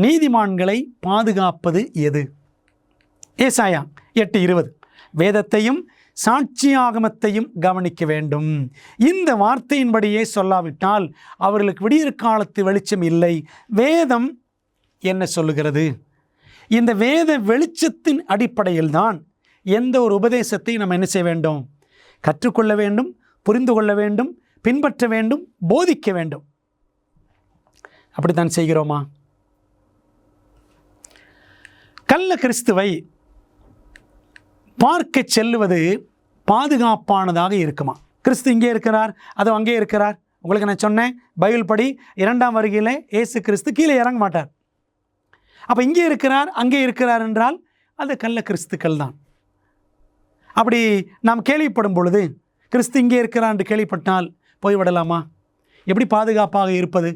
நீதிமான்களை பாதுகாப்பது எது? ஏசாயா 8:20 வேதத்தையும் சாட்சியாகமத்தையும் கவனிக்க வேண்டும். இந்த வார்த்தையின்படியே சொல்லாவிட்டால் அவர்களுக்கு விடியற் காலத்து வெளிச்சம் இல்லை. வேதம் என்ன சொல்லுகிறது? இந்த வேத வெளிச்சத்தின் அடிப்படையில் தான் எந்த ஒரு உபதேசத்தை நம்ம என்ன செய்ய வேண்டும்? கற்றுக்கொள்ள வேண்டும், புரிந்து கொள்ள வேண்டும், பின்பற்ற வேண்டும், போதிக்க வேண்டும். அப்படித்தான் செய்கிறோமா? கள்ள கிறிஸ்துவை பார்க்க செல்லுவது பாதுகாப்பானதாக இருக்குமா? கிறிஸ்து இங்கே இருக்கிறார், அது அங்கே இருக்கிறார். உங்களுக்கு நான் சொன்னேன், பைபிள் படி 2ஆம் வருகையில் இயேசு கிறிஸ்து கீழே இறங்க மாட்டார். அப்போ இங்கே இருக்கிறார், அங்கே இருக்கிறார் என்றால் அது கள்ள கிறிஸ்துக்கள் தான். அப்படி நாம் கேள்விப்படும் பொழுது கிறிஸ்து இங்கே இருக்கிறார் என்று கேள்விப்பட்டால் போய்விடலாமா? எப்படி பாதுகாப்பாக இருப்பது?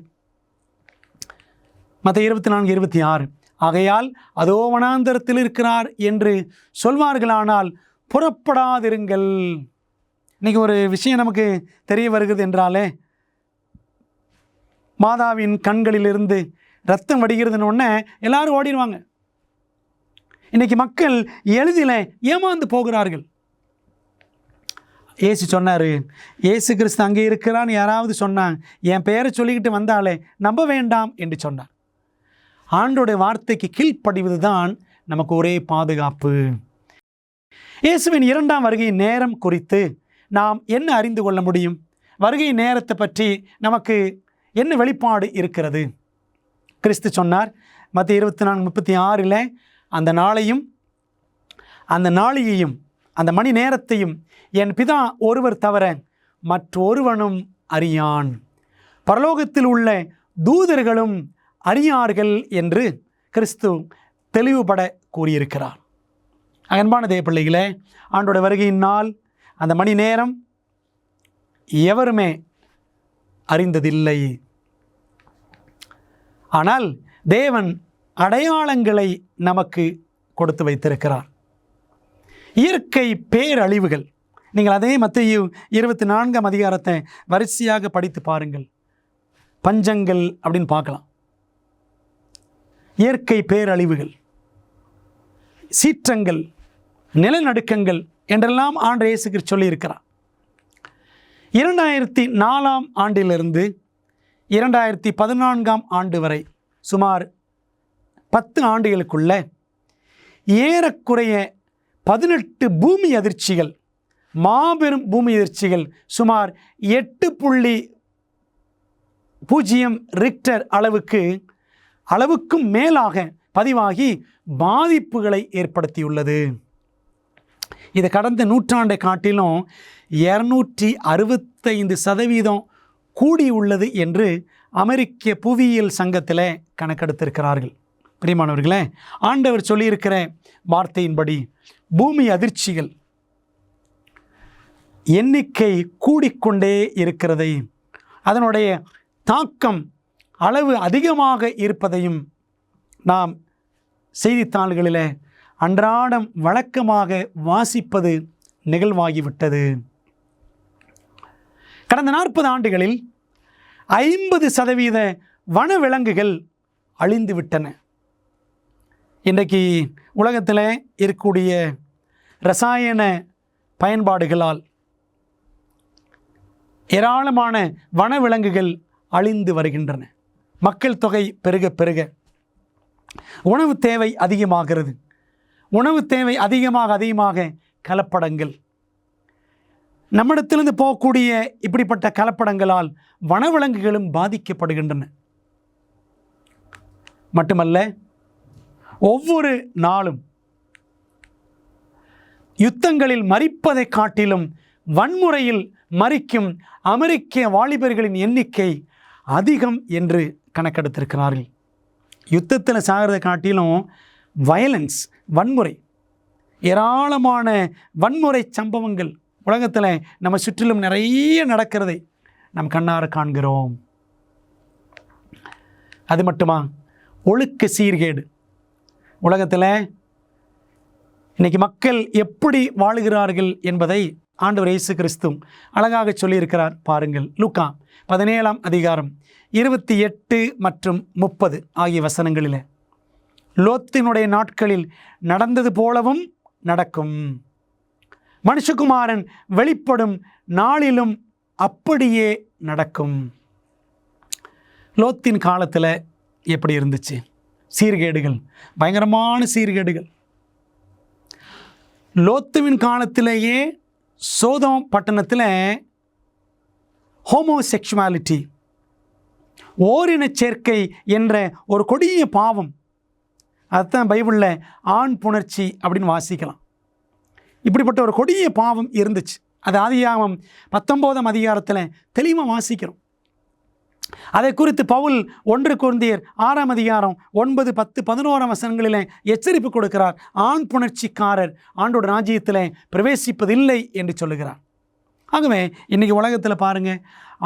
மத்தேயு 24:26 ஆகையால் அதோ வனாந்தரத்தில் இருக்கிறார் என்று சொல்வார்களானால் புறப்படாதிருங்கள். இன்றைக்கி ஒரு விஷயம் நமக்கு தெரிய வருகிறது என்றாலே, மாதாவின் கண்களிலிருந்து ரத்தம் வடிகிறதுன்னு உடனே எல்லாரும் ஓடிடுவாங்க. இன்றைக்கி மக்கள் எளிதில் ஏமாந்து போகிறார்கள். இயேசு சொன்னார், இயேசு கிறிஸ்து அங்கே இருக்கிறான்னு யாராவது சொன்னாங்க, என் பெயரை சொல்லிக்கிட்டு வந்தாலே நம்ப வேண்டாம் என்று சொன்னார். ஆண்டோடைய வார்த்தைக்கு கீழ்ப்படிவது தான் நமக்கு ஒரே பாதுகாப்பு. இயேசுவின் 2ஆம் வருகை நேரம் குறித்து நாம் என்ன அறிந்து கொள்ள முடியும்? வருகை நேரத்தை பற்றி நமக்கு என்ன வெளிப்பாடு இருக்கிறது? கிறிஸ்து சொன்னார் மத்தேயு 24:36 அந்த நாளையும் அந்த நாளிகையும் அந்த மணி நேரத்தையும் என் பிதா ஒருவர் தவிர மற்றொருவனும் அறியான், பரலோகத்தில் உள்ள தூதர்களும் அறியார்கள் என்று கிறிஸ்து தெளிவுபட கூறியிருக்கிறார். அன்பான தேவ பிள்ளைகளே, ஆண்டோட வருகையின் நாள், அந்த மணி நேரம் எவருமே அறிந்ததில்லை. ஆனால் தேவன் அடையாளங்களை நமக்கு கொடுத்து வைத்திருக்கிறார். இயற்கை பேரழிவுகள், நீங்கள் அதே மத்தேயு 24ஆம் அதிகாரத்தை வரிசையாக படித்து பாருங்கள். பஞ்சங்கள் அப்படின்னு பார்க்கலாம். இயற்கை பேரழிவுகள், சீற்றங்கள், நிலநடுக்கங்கள் என்றெல்லாம் ஆண்டவர் இயேசு கிறிஸ்து சொல்லியிருக்கிறார். 2004ஆம் ஆண்டிலிருந்து 2014ஆம் ஆண்டு வரை சுமார் 10 ஆண்டுகளுக்குள்ள ஏறக்குறைய 18 பூமி அதிர்ச்சிகள், மாபெரும் பூமி அதிர்ச்சிகள் சுமார் 8.0 ரிக்டர் அளவுக்கும் மேலாக பதிவாகி பாதிப்புகளை ஏற்படுத்தியுள்ளது. இது கடந்த நூற்றாண்டை காட்டிலும் 265% கூடியுள்ளது என்று அமெரிக்க புவியியல் சங்கத்தில் கணக்கெடுத்திருக்கிறார்கள். பிரியமானவர்களே, ஆண்டவர் சொல்லியிருக்கிற வார்த்தையின்படி பூமி அதிர்ச்சிகள் எண்ணிக்கை கூடிக்கொண்டே இருக்கிறதை, அதனுடைய தாக்கம் அளவு அதிகமாக இருப்பதையும் நாம் செய்தித்தாள்களில் அன்றாடம் வழக்கமாக வாசிப்பது நிகழ்வாகிவிட்டது. கடந்த 40 ஆண்டுகளில் 50% வனவிலங்குகள் அழிந்து விட்டன. இன்றைக்கு உலகத்தில் இருக்கக்கூடிய ரசாயன பயன்பாடுகளால் ஏராளமான வனவிலங்குகள் அழிந்து வருகின்றன. மக்கள் தொகை பெருக பெருக உணவு தேவை அதிகமாகிறது. உணவு தேவை அதிகமாக கலப்படங்கள், நம்மிடத்திலிருந்து போகக்கூடிய இப்படிப்பட்ட கலப்படங்களால் வனவிலங்குகளும் பாதிக்கப்படுகின்றன. மட்டுமல்ல, ஒவ்வொரு நாளும் யுத்தங்களில் மரிப்பதை காட்டிலும் வன்முறையில் மரிக்கும் அமெரிக்க வாலிபர்களின் எண்ணிக்கை அதிகம் என்று கணக்கெடுத்திருக்கிறார்கள். யுத்தத்தில் சாகிறதை காட்டிலும் வயலன்ஸ், வன்முறை, ஏராளமான வன்முறை சம்பவங்கள் உலகத்தில் நம்ம சுற்றிலும் நிறைய நடக்கிறதை நம் கண்ணார காண்கிறோம். அது மட்டுமா, ஒழுக்க சீர்கேடு. உலகத்தில் இன்றைக்கி மக்கள் எப்படி வாழுகிறார்கள் என்பதை ஆண்டவர் இயேசு கிறிஸ்து அழகாக சொல்லியிருக்கிறார். பாருங்கள், லூக்கா 17ஆம் அதிகாரம் 28 மற்றும் 30 ஆகிய வசனங்களில், லோத்தினுடைய நாட்களில் நடந்தது போலவும் நடக்கும், மனுஷகுமாரன் வெளிப்படும் நாளிலும் அப்படியே நடக்கும். லோத்தின் காலத்தில் எப்படி இருந்துச்சு? சீர்கேடுகள், பயங்கரமான சீர்கேடுகள். லோத்துவின் காலத்திலேயே சோதோம் பட்டணத்தில் ஹோமோசெக்சுவாலிட்டி, ஓரின சேர்க்கை என்ற ஒரு கொடிய பாவம். அதுதான் பைபிளில் ஆண் புணர்ச்சி அப்படின்னு வாசிக்கலாம். இப்படிப்பட்ட ஒரு கொடிய பாவம் இருந்துச்சு. அது ஆதியாகமம் 19ஆம் அதிகாரத்தில் தெளிவாக வாசிக்கிறோம். அதை குறித்து பவுல் 1 கொரிந்தியர் 6ஆம் அதிகாரம் 9, 10, 11 வசனங்களில் எச்சரிப்பு கொடுக்கிறார். ஆண் புணர்ச்சிக்காரர் ஆண்டோட ராஜ்யத்தில் பிரவேசிப்பதில்லை என்று சொல்லுகிறார். ஆகவே இன்றைக்கி உலகத்தில் பாருங்கள்,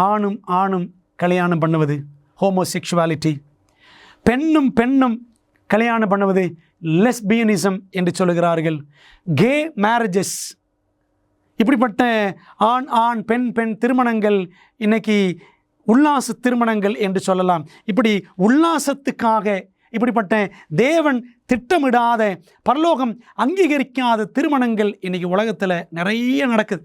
ஆணும் ஆணும் கல்யாணம் பண்ணுவது ஹோமோசெக்சுவாலிட்டி, பெண்ணும் பெண்ணும் கல்யாணம் பண்ணுவது லெஸ்பியனிசம் என்று சொல்லுகிறார்கள். கே மேரேஜஸ், இப்படிப்பட்ட ஆண் ஆண் பெண் பெண் திருமணங்கள் இன்றைக்கி உல்லாச திருமணங்கள் என்று சொல்லலாம். இப்படி உல்லாசத்துக்காக இப்படிப்பட்ட தேவன் திட்டமிடாத, பரலோகம் அங்கீகரிக்காத திருமணங்கள் இன்றைக்கி உலகத்தில் நிறைய நடக்குது.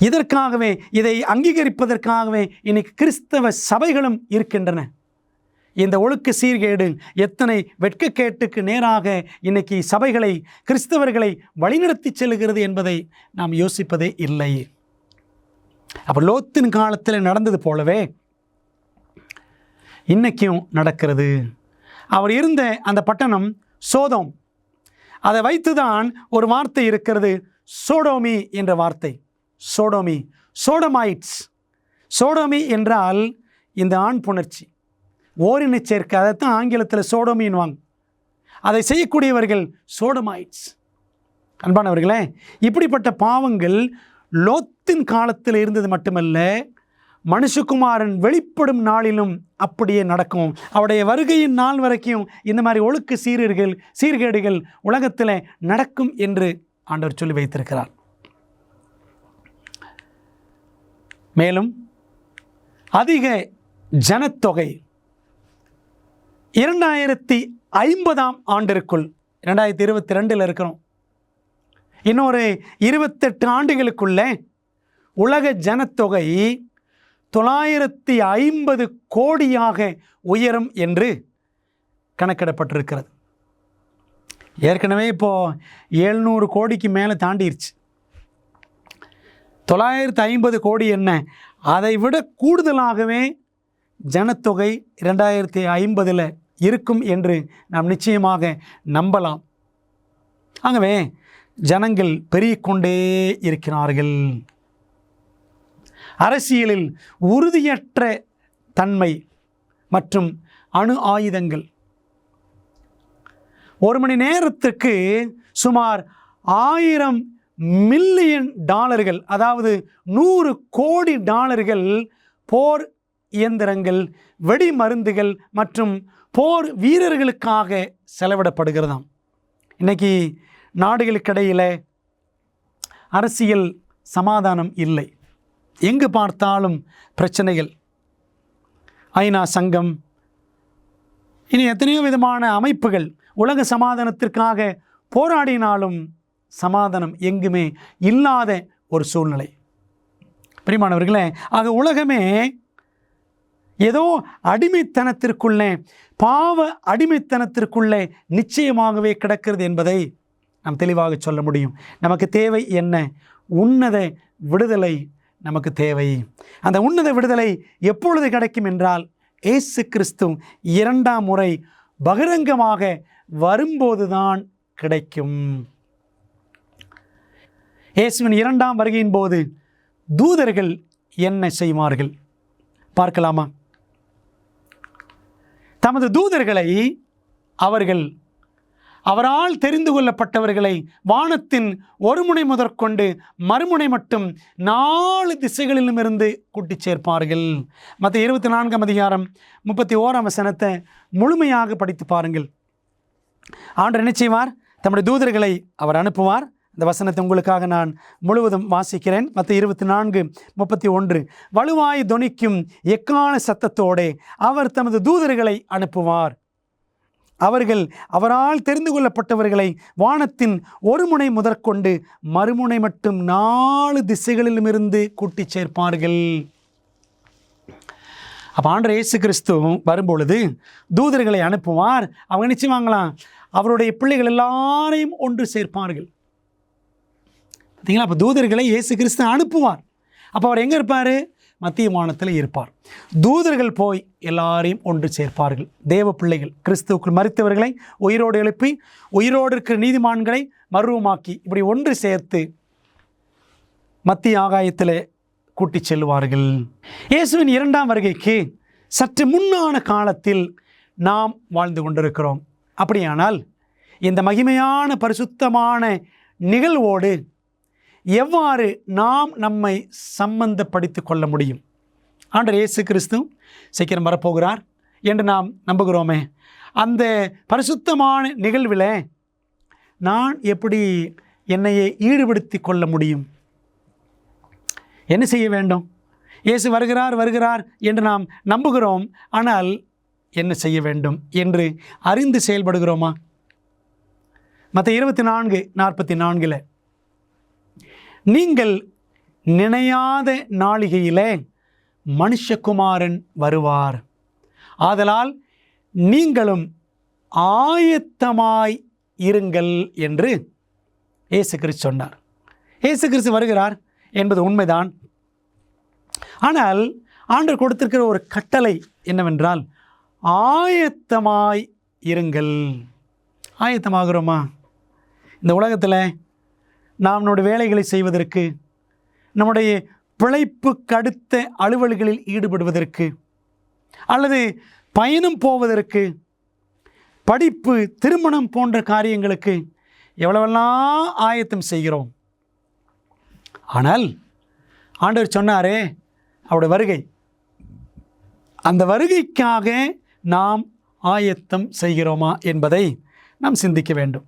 இதற்காகவே, இதை அங்கீகரிப்பதற்காகவே இன்றைக்கி கிறிஸ்தவ சபைகளும் இருக்கின்றன. இந்த ஒழுக்க சீர்கேடு எத்தனை வெட்கக்கேட்டுக்கு நேராக இன்றைக்கி சபைகளை, கிறிஸ்தவர்களை வழிநடத்தி செல்கிறது என்பதை நாம் யோசிப்பதே இல்லை. அப்போ லோத்தின் காலத்தில் நடந்தது போலவே இன்றைக்கும் நடக்கிறது. அவர் இருந்த அந்த பட்டணம் சோதோம். அதை வைத்துதான் ஒரு வார்த்தை இருக்கிறது, சோடோமி என்ற வார்த்தை. சோடோமி, சோடமைட்ஸ். சோடோமி என்றால் இந்த ஆண் புணர்ச்சி, ஓரின சேர்க்கை. அதைத்தான் ஆங்கிலத்தில் சோடோமின்வாங்க. அதை செய்யக்கூடியவர்கள் சோடமைட்ஸ். அன்பானவர்களே, இப்படிப்பட்ட பாவங்கள் லோத்தின் காலத்தில் இருந்தது மட்டுமல்ல, மனுஷகுமாரன் வெளிப்படும் நாளிலும் அப்படியே நடக்கும். அவருடைய வருகையின் நாள் வரைக்கும் இந்த மாதிரி ஒழுக்க சீர்கேடுகள் உலகத்தில் நடக்கும் என்று ஆண்டவர் சொல்லி வைத்திருக்கிறார். மேலும் அதிக ஜனத்தொகை 2050ஆம் ஆண்டிற்குள், 2022 இருக்கிறோம், இன்னொரு 28 ஆண்டுகளுக்குள்ளே உலக ஜனத்தொகை 950 கோடியாக உயரும் என்று கணக்கிடப்பட்டிருக்கிறது. ஏற்கனவே இப்போது 700 கோடிக்கு மேலே தாண்டிடுச்சு. 950 கோடி என்ன, அதை விட கூடுதலாகவே ஜனத்தொகை 2050 இருக்கும் என்று நாம் நிச்சயமாக நம்பலாம். ஆகவே ஜனங்கள் பெருகிக்கொண்டே இருக்கிறார்கள். அரசியலில் உறுதியற்ற தன்மை மற்றும் அணு ஆயுதங்கள். ஒரு மணி நேரத்துக்கு சுமார் 1000 மில்லியன் டாலர்கள், அதாவது 100 கோடி டாலர்கள் போர் இயந்திரங்கள், வெடி மருந்துகள் மற்றும் போர் வீரர்களுக்காக செலவிடப்படுகிறதாம். இன்றைக்கி நாடுகளுக்கிடையில் அரசியல் சமாதானம் இல்லை. எங்கு பார்த்தாலும் பிரச்சனைகள். ஐநா சங்கம், இனி எத்தனையோ விதமான அமைப்புகள் உலக சமாதானத்திற்காக போராடினாலும் சமாதானம் எங்குமே இல்லாத ஒரு சூழ்நிலை. பிரியமானவர்களே, ஆக உலகமே ஏதோ அடிமைத்தனத்திற்குள்ளே, பாவ அடிமைத்தனத்திற்குள்ளே நிச்சயமாகவே கிடக்கிறது என்பதை நாம் தெளிவாக சொல்ல முடியும். நமக்கு தேவை என்ன? உன்னத விடுதலை நமக்கு தேவை. அந்த உன்னத விடுதலை எப்பொழுது கிடைக்கும் என்றால், இயேசு கிறிஸ்து 2ஆம் முறை பகிரங்கமாக வரும்போதுதான் கிடைக்கும். இயேசுவின் 2ஆம் வருகையின் போது தூதர்கள் என்ன செய்வார்கள் பார்க்கலாமா? தமது தூதர்களை அவரால் தெரிந்து கொள்ளப்பட்டவர்களை வானத்தின் ஒரு முனை முதற்கொண்டு மறுமுனை மட்டும் 4 திசைகளிலும் இருந்து கூட்டிச் சேர்ப்பார்கள். மத்திய 24ஆம் அதிகாரம் 31ஆம் வசனத்தை முழுமையாக படித்து பாருங்கள். ஆண்டவர் என்ன செய்வார்? தம்முடைய தூதர்களை அவர் அனுப்புவார். இந்த வசனத்தை உங்களுக்காக நான் முழுவதும் வாசிக்கிறேன். மத்திய 24:31 வலுவாய் தொனிக்கும் எக்கால சத்தத்தோடே அவர் தமது தூதர்களை அனுப்புவார். அவர்கள் அவரால் தெரிந்து கொள்ளப்பட்டவர்களை வானத்தின் ஒரு முனை முதற்கொண்டு மறுமுனை மட்டும் 4 திசைகளிலும் இருந்து கூட்டிச் சேர்ப்பார்கள். அப்போ ஆண்டவர் இயேசு கிறிஸ்து வரும்பொழுது தூதர்களை அனுப்புவார். அவங்க நிச்சயமாங்களாம் அவருடைய பிள்ளைகள் எல்லாரையும் ஒன்று சேர்ப்பார்கள். பார்த்தீங்களா? அப்போ தூதர்களை இயேசு கிறிஸ்து அனுப்புவார். அப்போ அவர் எங்கே இருப்பார்? மத்திய வானத்தில் இருப்பார். தூதர்கள் போய் எல்லாரையும் ஒன்று சேர்ப்பார்கள். தேவ பிள்ளைகள் கிறிஸ்துவுக்குள் மரித்தவர்களை உயிரோடு எழுப்பி உயிரோடு இருக்கிற நீதிமான்களை மறுரூபமாக்கி இப்படி ஒன்று சேர்த்து மத்திய ஆகாயத்தில் கூட்டிச் செல்வார்கள். இயேசுவின் 2ஆம் வருகைக்கு சற்று முன்னான காலத்தில் நாம் வாழ்ந்து கொண்டிருக்கிறோம். அப்படியானால் இந்த மகிமையான பரிசுத்தமான நிகழ்வோடு எவ்வாறு நாம் நம்மை சம்பந்தப்படுத்தி கொள்ள முடியும்? ஆண்டவர் இயேசு கிறிஸ்து சீக்கிரம் வரப்போகிறார் என்று நாம் நம்புகிறோமே. அந்த பரிசுத்தமான நிகழ்வில் நான் எப்படி என்னையே ஈடுபடுத்தி கொள்ள முடியும்? என்ன செய்ய வேண்டும்? இயேசு வருகிறார் என்று நாம் நம்புகிறோம். ஆனால் என்ன செய்ய வேண்டும் என்று அறிந்து செயல்படுகிறோமா? மத்திய 24:44 நீங்கள் நினையாத நாளிகையிலே மனுஷகுமாரன் வருவார், ஆதலால் நீங்களும் ஆயத்தமாய் இருங்கள் என்று இயேசு கிறிஸ்து சொன்னார். இயேசு கிறிஸ்து வருகிறார் என்பது உண்மைதான். ஆனால் ஆண்டவர் கொடுத்திருக்கிற ஒரு கட்டளை என்னவென்றால் ஆயத்தமாய் இருங்கள். ஆயத்தமாகிறோமா? இந்த உலகத்தில் நாம் நம்முடைய வேலைகளை செய்வதற்கு, நம்முடைய பிழைப்புக்கு அடுத்த அலுவல்களில் ஈடுபடுவதற்கு, அல்லது பயணம் போவதற்கு, படிப்பு, திருமணம் போன்ற காரியங்களுக்கு எவ்வளவெல்லாம் ஆயத்தம் செய்கிறோம். ஆனால் ஆண்டவர் சொன்னாரே அவருடைய வருகை, அந்த வருகைக்காக நாம் ஆயத்தம் செய்கிறோமா என்பதை நாம் சிந்திக்க வேண்டும்.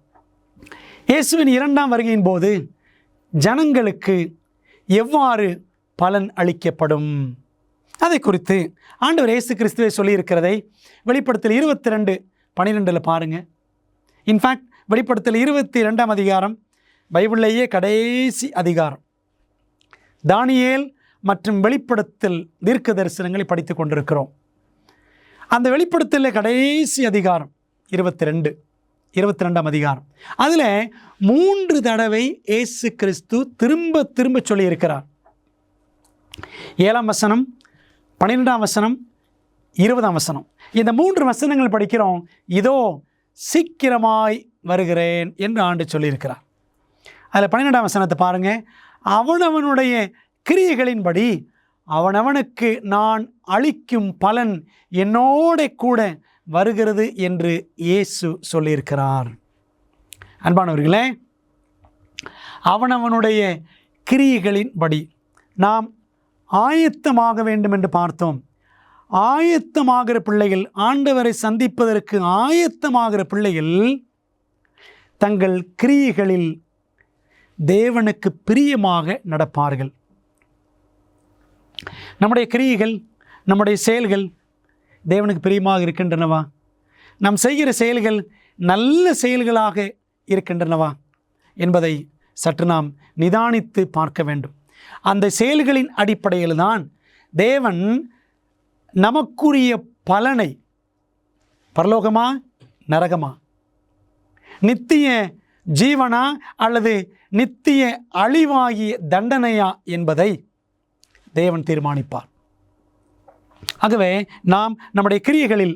இயேசுவின் 2ஆம் வருகையின் போது ஜனங்களுக்கு எவ்வாறு பலன் அளிக்கப்படும் அதை குறித்து ஆண்டவர் இயேசு கிறிஸ்துவை சொல்லியிருக்கிறதை வெளிப்படுத்தல் 22:12 பாருங்கள். இன்ஃபேக்ட் வெளிப்படுத்தல் 22ஆம் அதிகாரம் பைபிளிலேயே கடைசி அதிகாரம். தானியேல் மற்றும் வெளிப்படுத்தல் தீர்க்க தரிசனங்களை படித்து கொண்டிருக்கிறோம். அந்த வெளிப்படுத்தல் கடைசி அதிகாரம் 22ஆம் அதிகாரம். அதில் 3 தடவை இயேசு கிறிஸ்து திரும்ப சொல்லியிருக்கிறார். 7ஆம் வசனம், 12ஆம் வசனம், 20ஆம் வசனம். இந்த 3 வசனங்கள் படிக்கிறோம். இதோ சீக்கிரமாய் வருகிறேன் என்று ஆண்டு சொல்லியிருக்கிறார். அதில் 12ஆம் வசனத்தை பாருங்கள். அவனவனுடைய கிரியைகளின்படி அவனவனுக்கு நான் அளிக்கும் பலன் என்னோட கூட வருகிறது என்று இயேசு சொல்லியிருக்கிறார். அன்பானவர்களே, அவனவனுடைய கிரியைகளின்படி நாம் ஆயத்தமாக வேண்டும் என்று பார்த்தோம். ஆயத்தமாகிற பிள்ளைகள், ஆண்டவரை சந்திப்பதற்கு ஆயத்தமாகிற பிள்ளைகள் தங்கள் கிரியைகளில் தேவனுக்கு பிரியமாக நடப்பார்கள். நம்முடைய கிரியைகள், நம்முடைய செயல்கள் தேவனுக்கு பிரியமாக இருக்கின்றனவா? நாம் செய்கிற செயல்கள் நல்ல செயல்களாக இருக்கின்றனவா என்பதை சற்று நாம் நிதானித்து பார்க்க வேண்டும். அந்த செயல்களின் அடிப்படையில் தான் தேவன் நமக்குரிய பலனை, பரலோகமா நரகமா, நித்திய ஜீவனா அல்லது நித்திய அழிவாகிய தண்டனையா என்பதை தேவன் தீர்மானிப்பார். ஆகவே நாம் நம்முடைய கிரியைகளில்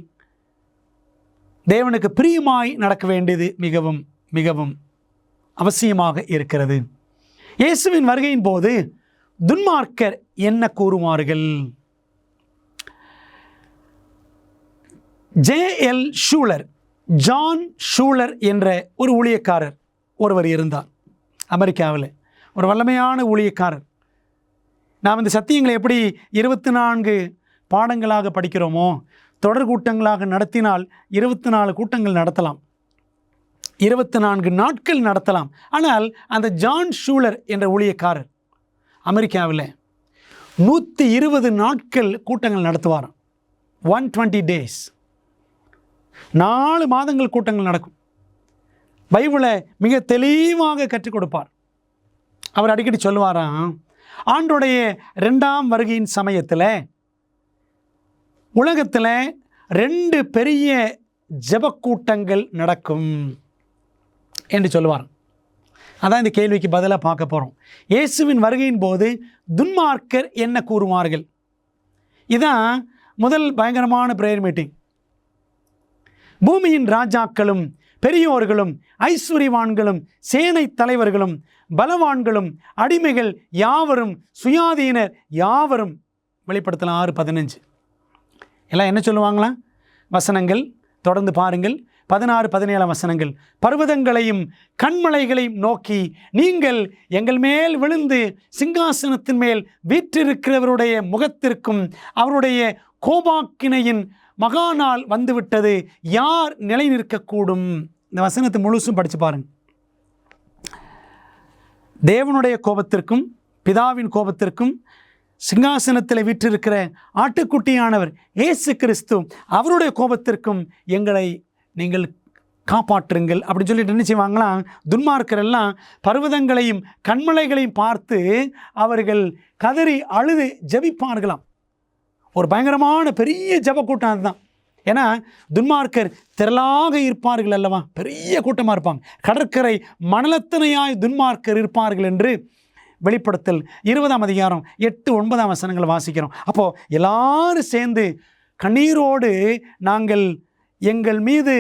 தேவனுக்கு பிரியமாய் நடக்க வேண்டியது மிகவும் மிகவும் அவசியமாக இருக்கிறது. இயேசுவின் வருகையின் போது துன்மார்க்கர் என்ன கூறுவார்கள்? J.L. ஷூலர், ஜான் ஷூலர் என்ற ஒரு ஊழியக்காரர் ஒருவர் இருந்தார். அமெரிக்காவில் ஒரு வல்லமையான ஊழியக்காரர். நாம் இந்த சத்தியங்களை எப்படி 24 பாடங்களாக படிக்கிறோமோ, தொடர் கூட்டங்களாக நடத்தினால் 24 கூட்டங்கள் நடத்தலாம், 24 நாட்கள் நடத்தலாம். ஆனால் அந்த ஜான் ஷூலர் என்ற ஊழியக்காரர் அமெரிக்காவில் 120 நாட்கள் கூட்டங்கள் நடத்துவாராம். 120 days, 4 மாதங்கள் கூட்டங்கள் நடக்கும். பைபிளை மிக தெளிவாக கற்றுக் கொடுப்பார். அவர் அடிக்கடி சொல்லுவாராம், ஆண்டோடைய 2ஆம் வருகையின் சமயத்தில் உலகத்தில் 2 பெரிய ஜெபக்கூட்டங்கள் நடக்கும் என்று சொல்லுவார். அதான் இந்த கேள்விக்கு பதிலாக பார்க்க போகிறோம். இயேசுவின் வருகையின் போது துன்மார்க்கர் என்ன கூறுவார்கள்? இதான் முதல் பயங்கரமான பிரேயர் மீட்டிங். பூமியின் ராஜாக்களும் பெரியோர்களும் ஐஸ்வர்யவான்களும் சேனை தலைவர்களும் பலவான்களும் அடிமைகள் யாவரும் சுயாதீனர் யாவரும், வெளிப்படுத்தலாம் 6:15. எல்லாம் என்ன சொல்லுவாங்களா? வசனங்கள் தொடர்ந்து பாருங்கள். 16-17 வசனங்கள். பர்வதங்களையும் கண்மலைகளையும் நோக்கி, நீங்கள் எங்கள் மேல் விழுந்து சிங்காசனத்தின் மேல் வீற்றிருக்கிறவருடைய முகத்திற்கும் அவருடைய கோபாக்கினையின் மகாநாள் வந்துவிட்டது, யார் நிலை நிற்கக்கூடும்? இந்த வசனத்தை முழுசும் படித்து பாருங்க. தேவனுடைய கோபத்திற்கும் பிதாவின் கோபத்திற்கும் சிங்காசனத்தில் வீற்றிருக்கிற ஆட்டுக்குட்டியானவர் இயேசு கிறிஸ்து அவருடைய கோபத்திற்கும் எங்களை நீங்கள் காப்பாற்றுங்கள் அப்படின்னு சொல்லிட்டு என்ன செய்வாங்களாம்? துன்மார்க்கர் எல்லாம் பர்வதங்களையும் கண்மலைகளையும் பார்த்து அவர்கள் கதறி அழுது ஜெபிப்பார்களாம். ஒரு பயங்கரமான பெரிய ஜெப கூட்டம் அதுதான். ஏன்னா துன்மார்க்கர் திரளாக இருப்பார்கள் அல்லவா, பெரிய கூட்டமாக இருப்பாங்க. கடற்கரை மணலத்தனையாய் துன்மார்க்கர் இருப்பார்கள் என்று வெளிப்படுத்தல் 20ஆம் அதிகாரம் 8-9 வசனங்கள் வாசிக்கிறோம். அப்போது எல்லாரும் சேர்ந்து கண்ணீரோடு, நாங்கள் எங்கள் மீது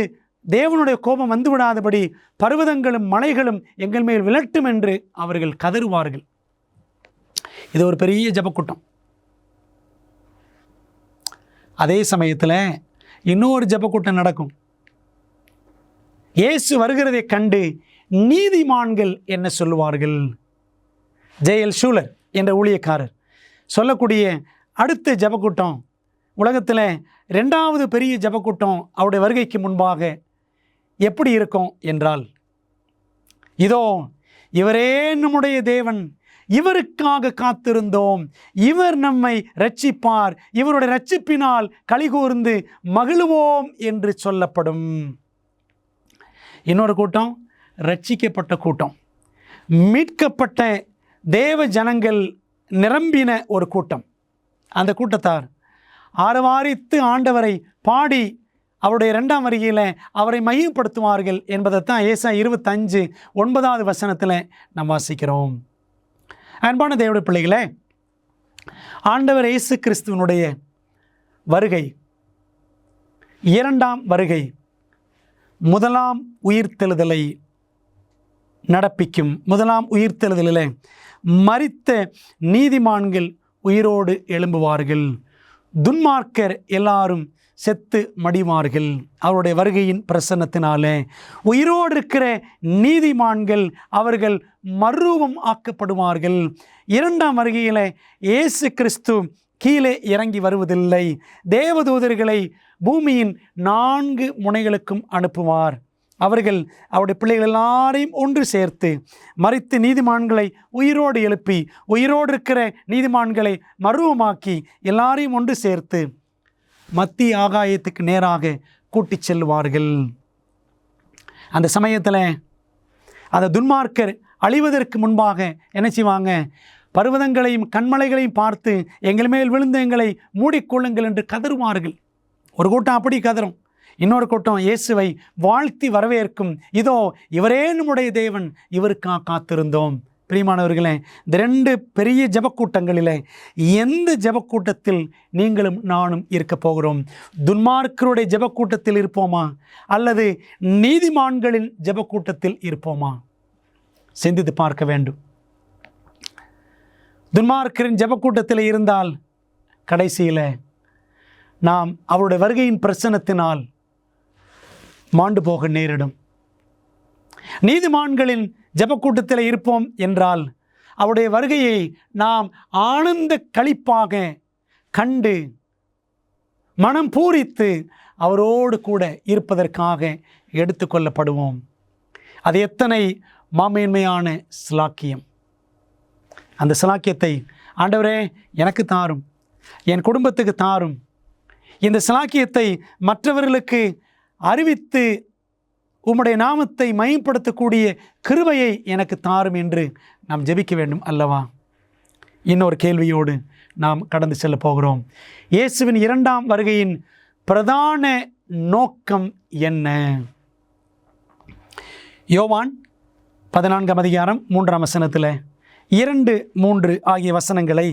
தேவனுடைய கோபம் வந்துவிடாதபடி பர்வதங்களும் மலைகளும் எங்கள் மேல் விழட்டும் என்று அவர்கள் கதறுவார்கள். இது ஒரு பெரிய ஜெபக்கூட்டம். அதே சமயத்தில் இன்னொரு ஜெபக்கூட்டம் நடக்கும். இயேசு வருகிறதை கண்டு நீதிமான்கள் என்ன சொல்லுவார்கள்? J.L. ஷூலர் என்ற ஊழியக்காரர் சொல்லக்கூடிய அடுத்த ஜெபக்கூட்டம், உலகத்தில் 2வது பெரிய ஜெபக்கூட்டம் அவருடைய வருகைக்கு முன்பாக எப்படி இருக்கும் என்றால், இதோ இவரே நம்முடைய தேவன், இவருக்காக காத்திருந்தோம், இவர் நம்மை இரட்சிப்பார், இவருடைய இரட்சிப்பினால் களிகூர்ந்து மகிழுவோம் என்று சொல்லப்படும். இன்னொரு கூட்டம் இரட்சிக்கப்பட்ட கூட்டம், மீட்கப்பட்ட தேவ ஜனங்கள் நிரம்பின ஒரு கூட்டம். அந்த கூட்டத்தார் ஆரவாரித்து ஆண்டவரை பாடி அவருடைய 2ஆம் வருகையில் அவரை மையப்படுத்துவார்கள் என்பதைத்தான் ஏசாயா 25:9 வசனத்தில் நாம் வாசிக்கிறோம். அன்பான தேவனுடைய பிள்ளைகளே, ஆண்டவர் இயேசு கிறிஸ்துவனுடைய வருகை, 2ஆம் வருகை, முதலாம் உயிர்த்தெழுதலை நடப்பிக்கும். முதலாம் உயிர்த்தெழுதலில் மரித்த நீதிமான்கள் உயிரோடு எழும்புவார்கள், துன்மார்க்கர் எல்லாரும் செத்து மடிவார்கள். அவருடைய வருகையின் பிரசன்னத்தினாலே உயிரோடு இருக்கிற நீதிமான்கள் அவர்கள் மறுரூபம் ஆக்கப்படுவார்கள். 2ஆம் வருகையில் இயேசு கிறிஸ்து கீழே இறங்கி வருவதில்லை. தேவதூதர்களை பூமியின் 4 முனைகளுக்கும் அனுப்புவார். அவர்கள் அவருடைய பிள்ளைகள் எல்லாரையும் ஒன்று சேர்த்து மரித்த நீதிமான்களை உயிரோடு எழுப்பி, உயிரோடு இருக்கிற நீதிமான்களை மறுரூபமாக்கி எல்லாரையும் ஒன்று சேர்த்து மத்திய ஆகாயத்துக்கு நேராக கூட்டிச் செல்வார்கள். அந்த சமயத்தில் அந்த துன்மார்க்கர் அழிவதற்கு முன்பாக என்ன செய்வாங்க? பர்வதங்களையும் கண்மலைகளையும் பார்த்து எங்கள் மேல் விழுந்து எங்களை மூடிக்கொள்ளுங்கள் என்று கதறுவார்கள். ஒரு கூட்டம் அப்படி கதறும். இன்னொரு கூட்டம் இயேசுவை வாழ்த்தி வரவேற்கும். இதோ இவரே நம்முடைய தேவன், இவருக்காக காத்திருந்தோம். பிரியமானவர்களே, இந்த 2 பெரிய ஜெபக்கூட்டங்களில் எந்த ஜெபக்கூட்டத்தில் நீங்களும் நானும் இருக்க போகிறோம்? துன்மார்க்கருடைய ஜெபக்கூட்டத்தில் இருப்போமா, அல்லது நீதிமான்களின் ஜெபக்கூட்டத்தில் இருப்போமா? சிந்தித்து பார்க்க வேண்டும். துன்மார்க்கரின் ஜெபக்கூட்டத்தில் இருந்தால் கடைசியில் நாம் அவருடைய வருகையின் பிரசன்னத்தினால் மாண்டு போக நேரிடும். நீதிமான்களின் ஜெபக்கூட்டத்தில் இருப்போம் என்றால் அவருடைய வருகையை நாம் ஆனந்த களிப்பாக கண்டு மனம் பூரித்து அவரோடு கூட இருப்பதற்காக எடுத்துக்கொள்ளப்படுவோம். அது எத்தனை மாமேன்மையான சிலாக்கியம்! அந்த சிலாக்கியத்தை ஆண்டவரே எனக்கு தாரும், என் குடும்பத்துக்கு தாரும். இந்த சிலாக்கியத்தை மற்றவர்களுக்கு அறிவித்து உம்முடைய நாமத்தை மையப்படுத்தக்கூடிய கிருபையை எனக்கு தாரும் என்று நாம் ஜெபிக்க வேண்டும் அல்லவா? இன்னொரு கேள்வியோடு நாம் கடந்து செல்ல போகிறோம். இயேசுவின் இரண்டாம் வருகையின் பிரதான நோக்கம் என்ன? யோவான் 14ஆம் அதிகாரம் 3ஆம் வசனத்தில் 2, 3 ஆகிய வசனங்களை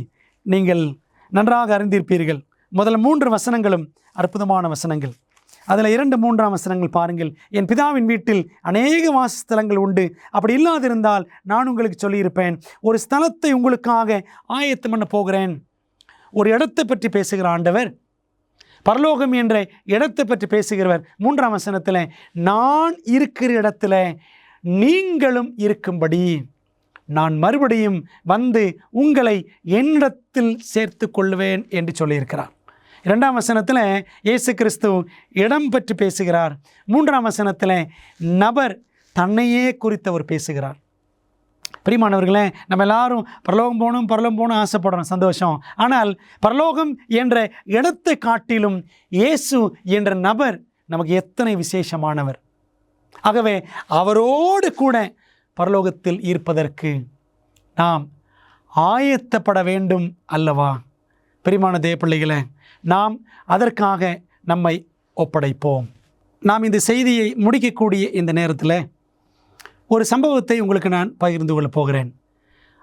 நீங்கள் நன்றாக அறிந்திருப்பீர்கள். முதல்ல 3 வசனங்களும் அற்புதமான வசனங்கள். அதில் 2, 3ஆம் வசனங்கள் பாருங்கள். என் பிதாவின் வீட்டில் அநேக வாசஸ்தலங்கள் உண்டு, அப்படி இல்லாதிருந்தால் நான் உங்களுக்கு சொல்லியிருப்பேன். ஒரு ஸ்தலத்தை உங்களுக்காக ஆயத்தம் பண்ண போகிறேன். ஒரு இடத்தை பற்றி பேசுகிற ஆண்டவர், பரலோகம் என்ற இடத்தை பற்றி பேசுகிறவர். 3ஆம் வசனத்தில் நான் இருக்கிற இடத்துல நீங்களும் இருக்கும்படி நான் மறுபடியும் வந்து உங்களை என்னிடத்தில் சேர்த்து கொள்வேன் என்று சொல்லியிருக்கிறார். 2ஆம் வசனத்தில் இயேசு கிறிஸ்து இடம் பற்றி பேசுகிறார். 3ஆம் வசனத்தில் நபர் தன்னையே குறித்தவர் பேசுகிறார். பிரியமானவர்களே, நம்ம எல்லாரும் பரலோகம் போகணும் ஆசைப்படுறோம், சந்தோஷம். ஆனால் பரலோகம் என்ற இடத்தை காட்டிலும் இயேசு என்ற நபர் நமக்கு எத்தனை விசேஷமானவர். ஆகவே அவரோடு கூட பரலோகத்தில் இருப்பதற்கு நாம் ஆயத்தப்பட வேண்டும் அல்லவா? பிரியமான தேவ பிள்ளைகளே, நாம் அதற்காக நம்மை ஒப்படைப்போம். நாம் இந்த செய்தியை முடிக்கக்கூடிய இந்த நேரத்தில் ஒரு சம்பவத்தை உங்களுக்கு நான் பகிர்ந்து கொள்ளப் போகிறேன்.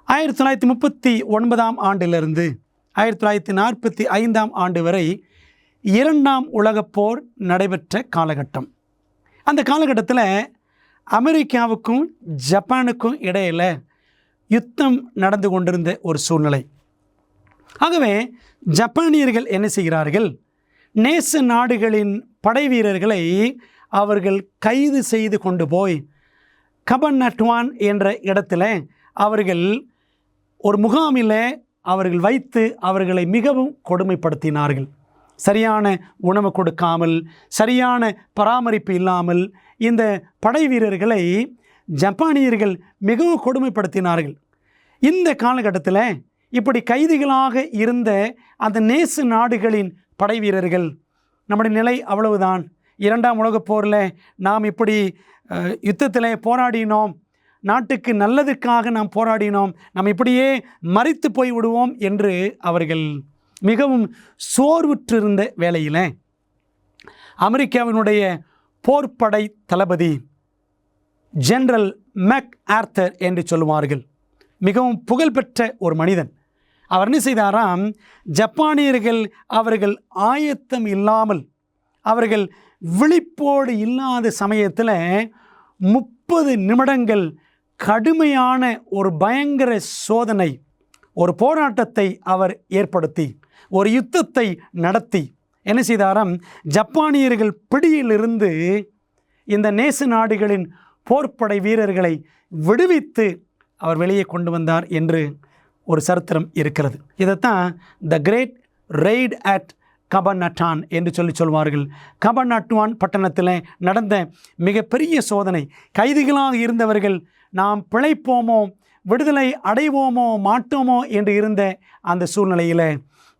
1939ஆம் ஆண்டிலிருந்து 1945ஆம் ஆண்டு வரை 2ஆம் உலகப் போர் நடைபெற்ற காலகட்டம். அந்த காலகட்டத்தில் அமெரிக்காவுக்கும் ஜப்பானுக்கும் இடையில் யுத்தம் நடந்து கொண்டிருந்த ஒரு சூழ்நிலை. ஆகவே ஜப்பானியர்கள் என்ன செய்கிறார்கள்? நேச நாடுகளின் படை வீரர்களை அவர்கள் கைது செய்து கொண்டு போய் கபன்னட்டுவான் என்ற இடத்துல அவர்கள் ஒரு முகாமில் அவர்கள் வைத்து அவர்களை மிகவும் கொடுமைப்படுத்தினார்கள். சரியான உணவு கொடுக்காமல், சரியான பராமரிப்பு இல்லாமல் இந்த படை வீரர்களை ஜப்பானியர்கள் மிகவும் கொடுமைப்படுத்தினார்கள். இந்த காலகட்டத்தில் இப்படி கைதிகளாக இருந்த அந்த நேச நாடுகளின் படை வீரர்கள், நம்முடைய நிலை அவ்வளவுதான். 2ஆம் உலகப் போரில் நாம் இப்படி யுத்தத்தில் போராடினோம், நாட்டுக்கு நல்லதுக்காக நாம் போராடினோம், நாம் இப்படியே மரித்து போய் விடுவோம் என்று அவர்கள் மிகவும் சோர்வுற்றிருந்த வேளையில் அமெரிக்காவினுடைய போர்ப்படை தளபதி ஜெனரல் மெக் ஆர்த்தர் என்று சொல்லுவார்கள், மிகவும் புகழ்பெற்ற ஒரு மனிதன். அவர் என்ன செய்தாராம்? ஜப்பானியர்கள் அவர்கள் ஆயத்தம் இல்லாமல், அவர்கள் விழிப்போடு இல்லாத சமயத்தில் 30 நிமிடங்கள் கடுமையான ஒரு பயங்கர சோதனை, ஒரு போராட்டத்தை அவர் ஏற்படுத்தி ஒரு யுத்தத்தை நடத்தி என்ன செய்தாராம்? ஜப்பானியர்கள் பிடியிலிருந்து இந்த நேச நாடுகளின் போர்ப்படை வீரர்களை விடுவித்து அவர் வெளியே கொண்டு வந்தார் என்று ஒரு சரித்திரம் இருக்கிறது. இதைத்தான் த கிரேட் ரெய்ட் அட் கபன்னட்டான் என்று சொல்வார்கள். கபன்னட்டுவான் பட்டணத்தில் நடந்த மிகப்பெரிய சோதனை. கைதிகளாக இருந்தவர்கள் நாம் பிழைப்போமோ, விடுதலை அடைவோமோ மாட்டோமோ என்று இருந்த அந்த சூழ்நிலையில்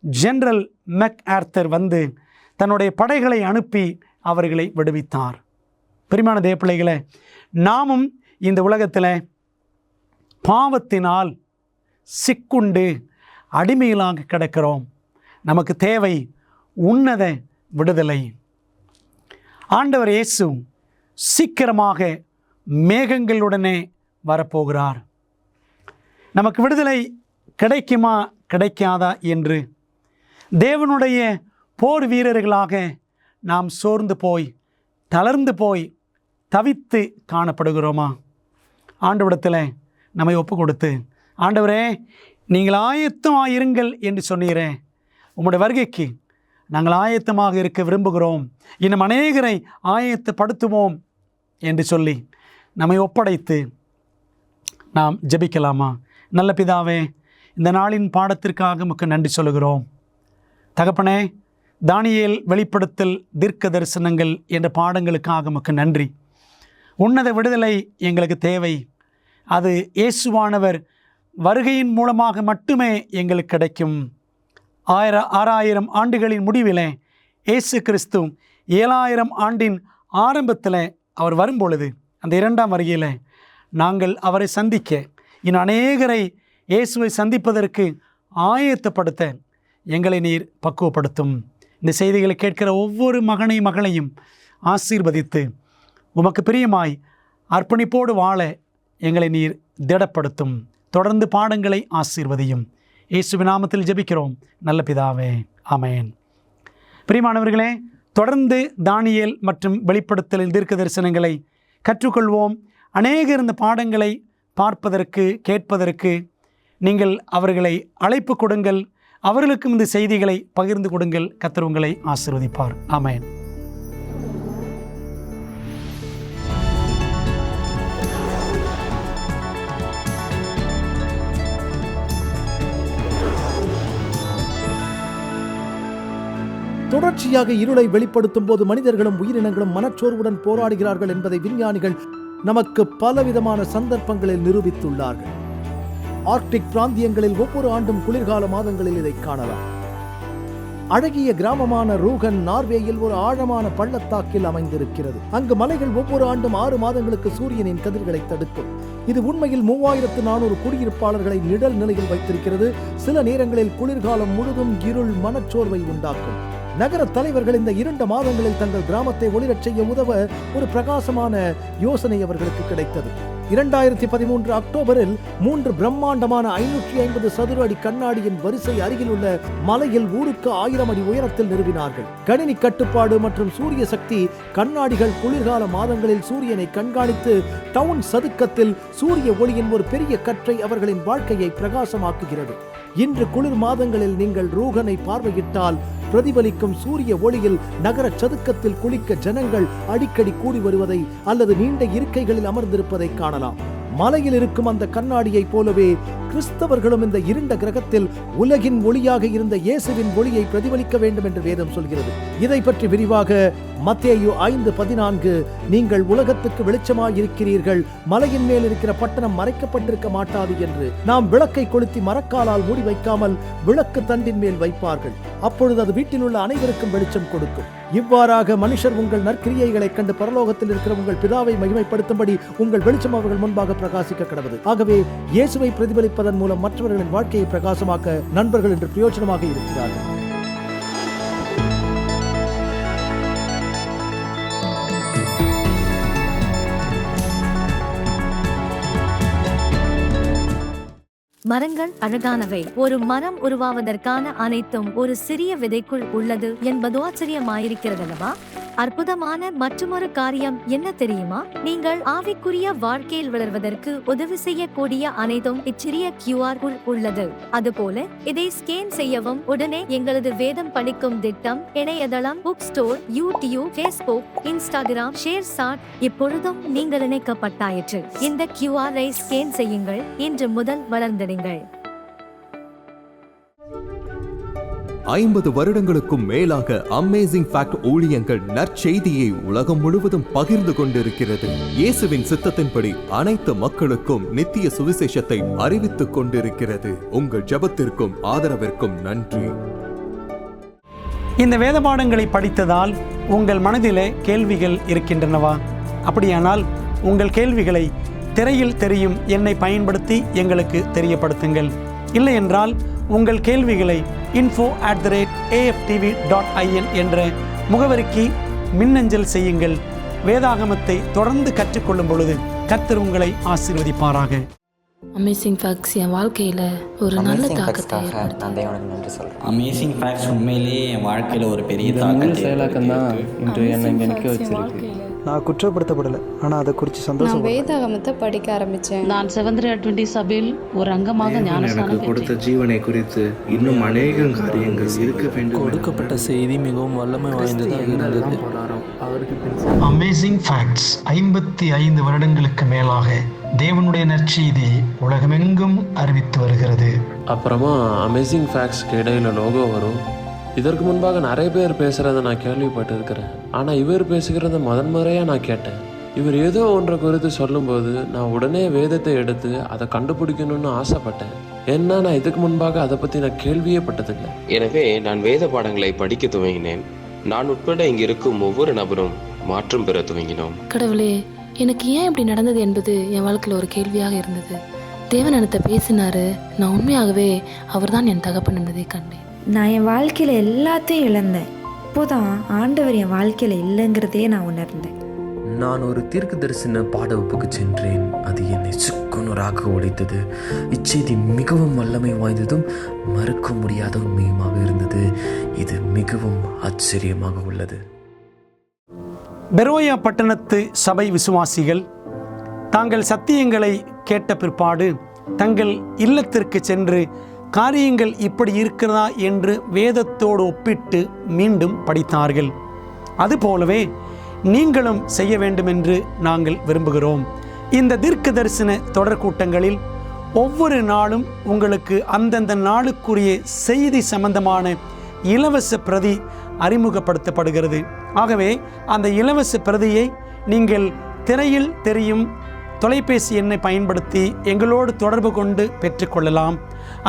ஜெனரல் மெக் ஆர்த்தர் வந்து தன்னுடைய படைகளை அனுப்பி அவர்களை விடுவித்தார். பிரியமான தேவ பிள்ளைகளே, நாமும் இந்த உலகத்தில் பாவத்தினால் சிக்குண்டு அடிமையிலாக கிடக்கிறோம். நமக்கு தேவை உன்னத விடுதலை. ஆண்டவர் இயேசு சீக்கிரமாக மேகங்களுடனே வரப்போகிறார். நமக்கு விடுதலை கிடைக்குமா கிடைக்காதா என்று தேவனுடைய போர் வீரர்களாக நாம் சோர்ந்து போய் தளர்ந்து போய் தவித்து காணப்படுகிறோமா? ஆண்டவரிடத்தில் நம்மை ஒப்பு கொடுத்து, ஆண்டவரே நீங்கள் ஆயத்தமாயிருங்கள் என்று சொன்னீரே, உம்முடைய வருகைக்கு நாங்கள் ஆயத்தமாக இருக்க விரும்புகிறோம், இன்னும் அநேகரை ஆயத்தப்படுத்துவோம் என்று சொல்லி நம்மை ஒப்படைத்து நாம் ஜெபிக்கலாமா? நல்ல பிதாவே, இந்த நாளின் பாடத்திற்காக உமக்கு நன்றி சொல்கிறோம். தகப்பனே, தானியேல், வெளிப்படுத்தல், தீர்க்க தரிசனங்கள் என்ற பாடங்களுக்காக உமக்கு நன்றி. உன்னத விடுதலை எங்களுக்கு தேவை. அது இயேசுவானவர் வருகையின் மூலமாக மட்டுமே எங்களுக்கு கிடைக்கும். 6000 ஆண்டுகளின் முடிவிலே இயேசு கிறிஸ்து 7000 ஆண்டின் ஆரம்பத்தில் அவர் வரும்பொழுது, அந்த 2ஆம் வருகையில் நாங்கள் அவரை சந்திக்க, இன்னும் அநேகரை இயேசுவை சந்திப்பதற்கு ஆயத்தப்படுத்த எங்களை நீர் பக்குவப்படுத்தும். இந்த செய்திகளை கேட்கிற ஒவ்வொரு மகளையும் ஆசீர்வதித்து உமக்கு பிரியமாய் அர்ப்பணிப்போடு வாழ எங்களை நீர் திடப்படுத்தும். தொடர்ந்து பாடங்களை ஆசீர்வதியும். இயேசுவின் நாமத்தில் ஜெபிக்கிறோம் நல்ல பிதாவே, ஆமென். பிரியமானவர்களே, தொடர்ந்து தானியேல் மற்றும் வெளிப்படுத்தலின் தீர்க்க தரிசனங்களை கற்றுக்கொள்வோம். அநேகர் இந்த பாடங்களை பார்ப்பதற்கு, கேட்பதற்கு நீங்கள் அவர்களை அழைப்பு கொடுங்கள். அவர்களுக்கும் இந்த செய்திகளை பகிர்ந்து கொடுங்கள். கர்த்தர் உங்களை ஆசீர்வதிப்பார். ஆமென். தொடர்ச்சியாக இருளை வெளிப்படுத்தும் போது மனிதர்களும் உயிரினங்களும் மனச்சோர்வுடன் போராடுகிறார்கள் என்பதை விஞ்ஞானிகள் நமக்கு பலவிதமான சந்தர்ப்பங்களில் நிரூபித்துள்ளார்கள். ஆர்க்டிக் பிராந்தியங்களில் ஒவ்வொரு ஆண்டும் குளிர்கால மாதங்களில் இதை காணலாம். அழகிய கிராமமான ரூகன் நார்வேயில் ஒரு ஆழமான பள்ளத்தாக்கில் அமைந்திருக்கிறது. அங்கு மலைகள் ஒவ்வொரு ஆண்டும் 6 மாதங்களுக்கு சூரியனின் கதிர்களை தடுக்கும். இது உண்மையில் 3400 குடியிருப்பாளர்களை நிழல் நிலையில் வைத்திருக்கிறது. சில நேரங்களில் குளிர்காலம் முழுதும் இருள் மனச்சோர்வை உண்டாக்கும். நகர தலைவர்கள் இந்த 2 மாதங்களில் தங்கள் கிராமத்தை ஒளிரச் செய்ய உதவ ஒரு பிரகாசமான யோசனை அவர்களுக்கு கிடைத்தது. 2013 அக்டோபரில் 3 பிரம்மாண்டமான 550 சதுர அடி கண்ணாடியின் வரிசை அருகில் உள்ள மலையில் ஊருக்கு 1000 அடி உயரத்தில் நிறுவினார்கள். கணினி கட்டுப்பாடு மற்றும் சூரிய சக்தி கண்ணாடிகள் குளிர்கால மாதங்களில் சூரியனை கண்காணித்து டவுன் சதுக்கத்தில் சூரிய ஒளியின் ஒரு பெரிய கற்றை அவர்களின் வாழ்க்கையை பிரகாசமாக்குகிறது. இன்று குளிர் மாதங்களில் நீங்கள் ரூகனை பார்வையிட்டால் பிரதிபலிக்கும் சூரிய ஒளியில் நகர சதுக்கத்தில் குளிக்க ஜனங்கள் அடிக்கடி கூடி வருவதை அல்லது நீண்ட இருக்கைகளில் அமர்ந்திருப்பதை காணலாம். மலையில் இருக்கும் அந்த கண்ணாடியை போலவே கிறிஸ்தவர்களும் இந்த இருண்ட கிரகத்தில் உலகின் ஒளியாக இருந்த இயேசுவின் ஒளியை பிரதிபலிக்க வேண்டும் என்று வேதம் சொல்கிறது. இதை பற்றி விரிவாக மத்தேயு 5:14, நீங்கள் உலகத்துக்கு வெளிச்சமாய் இருக்கிறீர்கள், மலையின் மேல் இருக்கிற பட்டணம் மறைக்கப்பட்டிருக்க மாட்டாது என்று. நாம் விளக்கை கொளுத்தி மரக்காலால் மூடி வைக்காமல் விளக்கு தண்டின் மேல் வைப்பார்கள். அப்பொழுது அது வீட்டில் உள்ள அனைவருக்கும் வெளிச்சம் கொடுக்கும். இவ்வாறாக மனுஷர் உங்கள் நற்கிரியைகளை கண்டு பரலோகத்தில் இருக்கிற உங்கள் பிதாவை மகிமைப்படுத்தும்படி உங்கள் வெளிச்சம் அவர்கள் முன்பாக பிரகாசிக்க கடவுது. ஆகவே இயேசுவை பிரதிபலிப்பதன் மூலம் மற்றவர்களின் வாழ்க்கையை பிரகாசமாக்க நண்பர்கள் என்று பிரயோஜனமாக இருக்கிறார்கள். மரங்கள் அழகானவை. ஒரு மரம் உருவாவதற்கான அனைத்தும் ஒரு சிறிய விதைக்குள் உள்ளது என்பது ஆச்சரியமாயிருக்கிறதல்லவா? அற்புதமான மற்றொரு காரியம் என்ன தெரியுமா? நீங்கள் ஆவிக்குரிய வாழ்க்கையில் வளர்வதற்கு உதவி செய்யக்கூடிய அனைத்தும் இச்சிறிய QR குள் உள்ளது. அதுபோல இதை ஸ்கேன் செய்யவும் உடனே எங்களது வேதம் படிக்கும் திட்டம், இணையதளம், book store, YouTube, Facebook, Instagram, ShareChat இப்பொழுதும் நீங்கள் இணைக்கப்பட்டாயிற்று. இந்த QR-ஐ ஸ்கேன் செய்யுங்கள். இன்று முதல் வளர்ந்திடுங்கள். 50 வருடங்களுக்கும் மேலாக அமேசிங் ஃபேக்ட் ஊழியங்கள் நற்செய்தியை உலகம் முழுவதும் பகிர்ந்து கொண்டிருக்கிறது. இயேசுவின் சித்தத்தின்படி அனைத்து மக்களுக்கும் நித்திய சுவிசேஷத்தை அறிவித்துக் கொண்டிருக்கிறது. உங்கள் ஜெபத்திற்கும் ஆதரவிற்கும் நன்றி. இந்த வேத பாடங்களை படித்ததால் உங்கள் மனதிலே கேள்விகள் இருக்கின்றனவா? அப்படியானால் உங்கள் கேள்விகளை திரையில் தெரியும் எண்ணை பயன்படுத்தி எங்களுக்கு தெரியப்படுத்துங்கள். இல்லை என்றால் உங்கள் கேள்விகளை info@aftv.in என்ற முகவரிக்கு மின்னஞ்சல் செய்யுங்கள். வேதாகமத்தை தொடர்ந்து கற்றுக்கொள்ளும் பொழுது கர்த்தர் உங்களை ஆசீர்வதிப்பாராக. அமேசிங் ஃபேக்ட்ஸ் என் வாழ்க்கையில் ஒரு நல்ல தாக்கத்தை ஏற்படுத்தி நான் தேவனுக்கு நன்றி சொல்கிறேன். அமேசிங் ஃபேக்ட்ஸ் உண்மையிலேயே என் வாழ்க்கையில் ஒரு பெரிய தாக்கத்தை செயலாக்கம் தான் இன்று என்னை இங்கே நிற்க வச்சிருக்கு. நான் குற்றப்படுத்தப்படலை, ஆனால் அதை குறித்து சந்தோஷம். வேதாகமத்தை படிக்க ஆரம்பித்தேன். நான் செவந்திர அட்வென்டிஸ்ட் சபையில் ஒரு அங்கமாக எனக்கு கொடுத்த ஜீவனை குறித்து இன்னும் அநேக காரியங்கள் இருக்க வேண்டும். கொடுக்கப்பட்ட செய்தி மிகவும் வல்லமை வாய்ந்ததாக இருந்தது. அமேசிங் ஃபேக்ட்ஸ் 55 வருடங்களுக்கு மேலாக தேவனுடைய நற்செய்தி உலகமெங்கும் அறிவித்து வருகிறது. அப்புறமா அமேசிங் ஃபேக்ட்ஸ்க்கு இடையில லோகோ வரும். இதற்கு முன்பாக நிறைய பேர் பேசுகிறத நான் கேள்விப்பட்டிருக்கிறேன். ஆனால் இவர் பேசுகிறத முதன்முறையாக நான் கேட்டேன். இவர் ஏதோ ஒன்றை குறித்து சொல்லும்போது நான் உடனே வேதத்தை எடுத்து அதை கண்டுபிடிக்கணும்னு ஆசைப்பட்டேன். ஏன்னா நான் இதுக்கு முன்பாக அதை பற்றி நான் கேள்வியே பட்டதில்லை. எனவே நான் வேத பாடங்களை படிக்க துவங்கினேன். நான் உட்பட இங்கு இருக்கும் ஒவ்வொரு நபரும் மாற்றம் பெற துவங்கினோம். கடவுளே, எனக்கு ஏன் இப்படி நடந்தது என்பது என் வாழ்க்கையில் ஒரு கேள்வியாக இருந்தது. தேவன் என்னத்தை பேசினாரு. நான் உண்மையாகவே அவர்தான் என் தகப்பன் என்பதை கண்டேன். நான் என் வாழ்க்கையில் எல்லாத்தையும் இழந்தேன். இப்போதான் ஆண்டவர் என் வாழ்க்கையில் இல்லைங்கிறதே நான் உணர்ந்தேன். நான் ஒரு தீர்க்க தரிசன பாட வகுப்புக்கு சென்றேன். அது என்னை சுக்குநூறாக உடைத்தது. இச்செய்தி மிகவும் வல்லமை வாய்ந்ததும் மறுக்க முடியாத உண்மையுமாக இருந்தது. இது மிகவும் ஆச்சரியமாக உள்ளது. பெரோயா பட்டணத்து சபை விசுவாசிகள் தாங்கள் சத்தியங்களை கேட்ட பிற்பாடு தங்கள் இல்லத்திற்கு சென்று காரியங்கள் இப்படி இருக்கிறதா என்று வேதத்தோடு ஒப்பிட்டு மீண்டும் படித்தார்கள். அதுபோலவே நீங்களும் செய்ய வேண்டும் என்று நாங்கள் விரும்புகிறோம். இந்த தீர்க்க தரிசன தொடர் கூட்டங்களில் ஒவ்வொரு நாளும் உங்களுக்கு அந்தந்த நாளுக்குரிய செய்தி சம்பந்தமான இலவச பிரதி அறிமுகப்படுத்தப்படுகிறது. ஆகவே அந்த இலவச பிரதியை நீங்கள் திரையில் தெரியும் தொலைபேசி எண்ணை பயன்படுத்தி எங்களோடு தொடர்பு கொண்டு பெற்றுக்கொள்ளலாம்.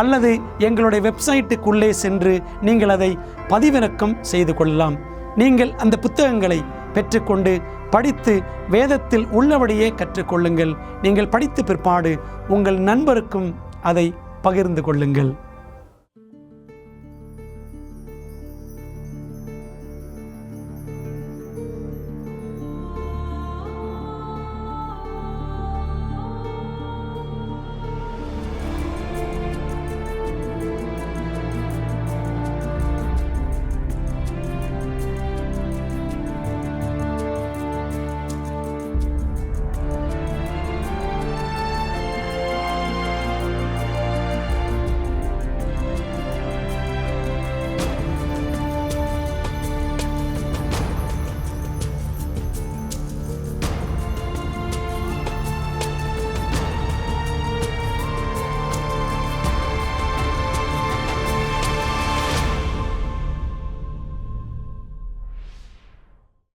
அல்லது எங்களுடைய வெப்சைட்டுக்குள்ளே சென்று நீங்கள் அதை பதிவிறக்கம் செய்து கொள்ளலாம். நீங்கள் அந்த புத்தகங்களை பெற்றுக்கொண்டு படித்து வேதத்தில் உள்ளபடியே கற்றுக்கொள்ளுங்கள். நீங்கள் படித்த பிற்பாடு உங்கள் நண்பருக்கும் அதை பகிர்ந்து கொள்ளுங்கள்.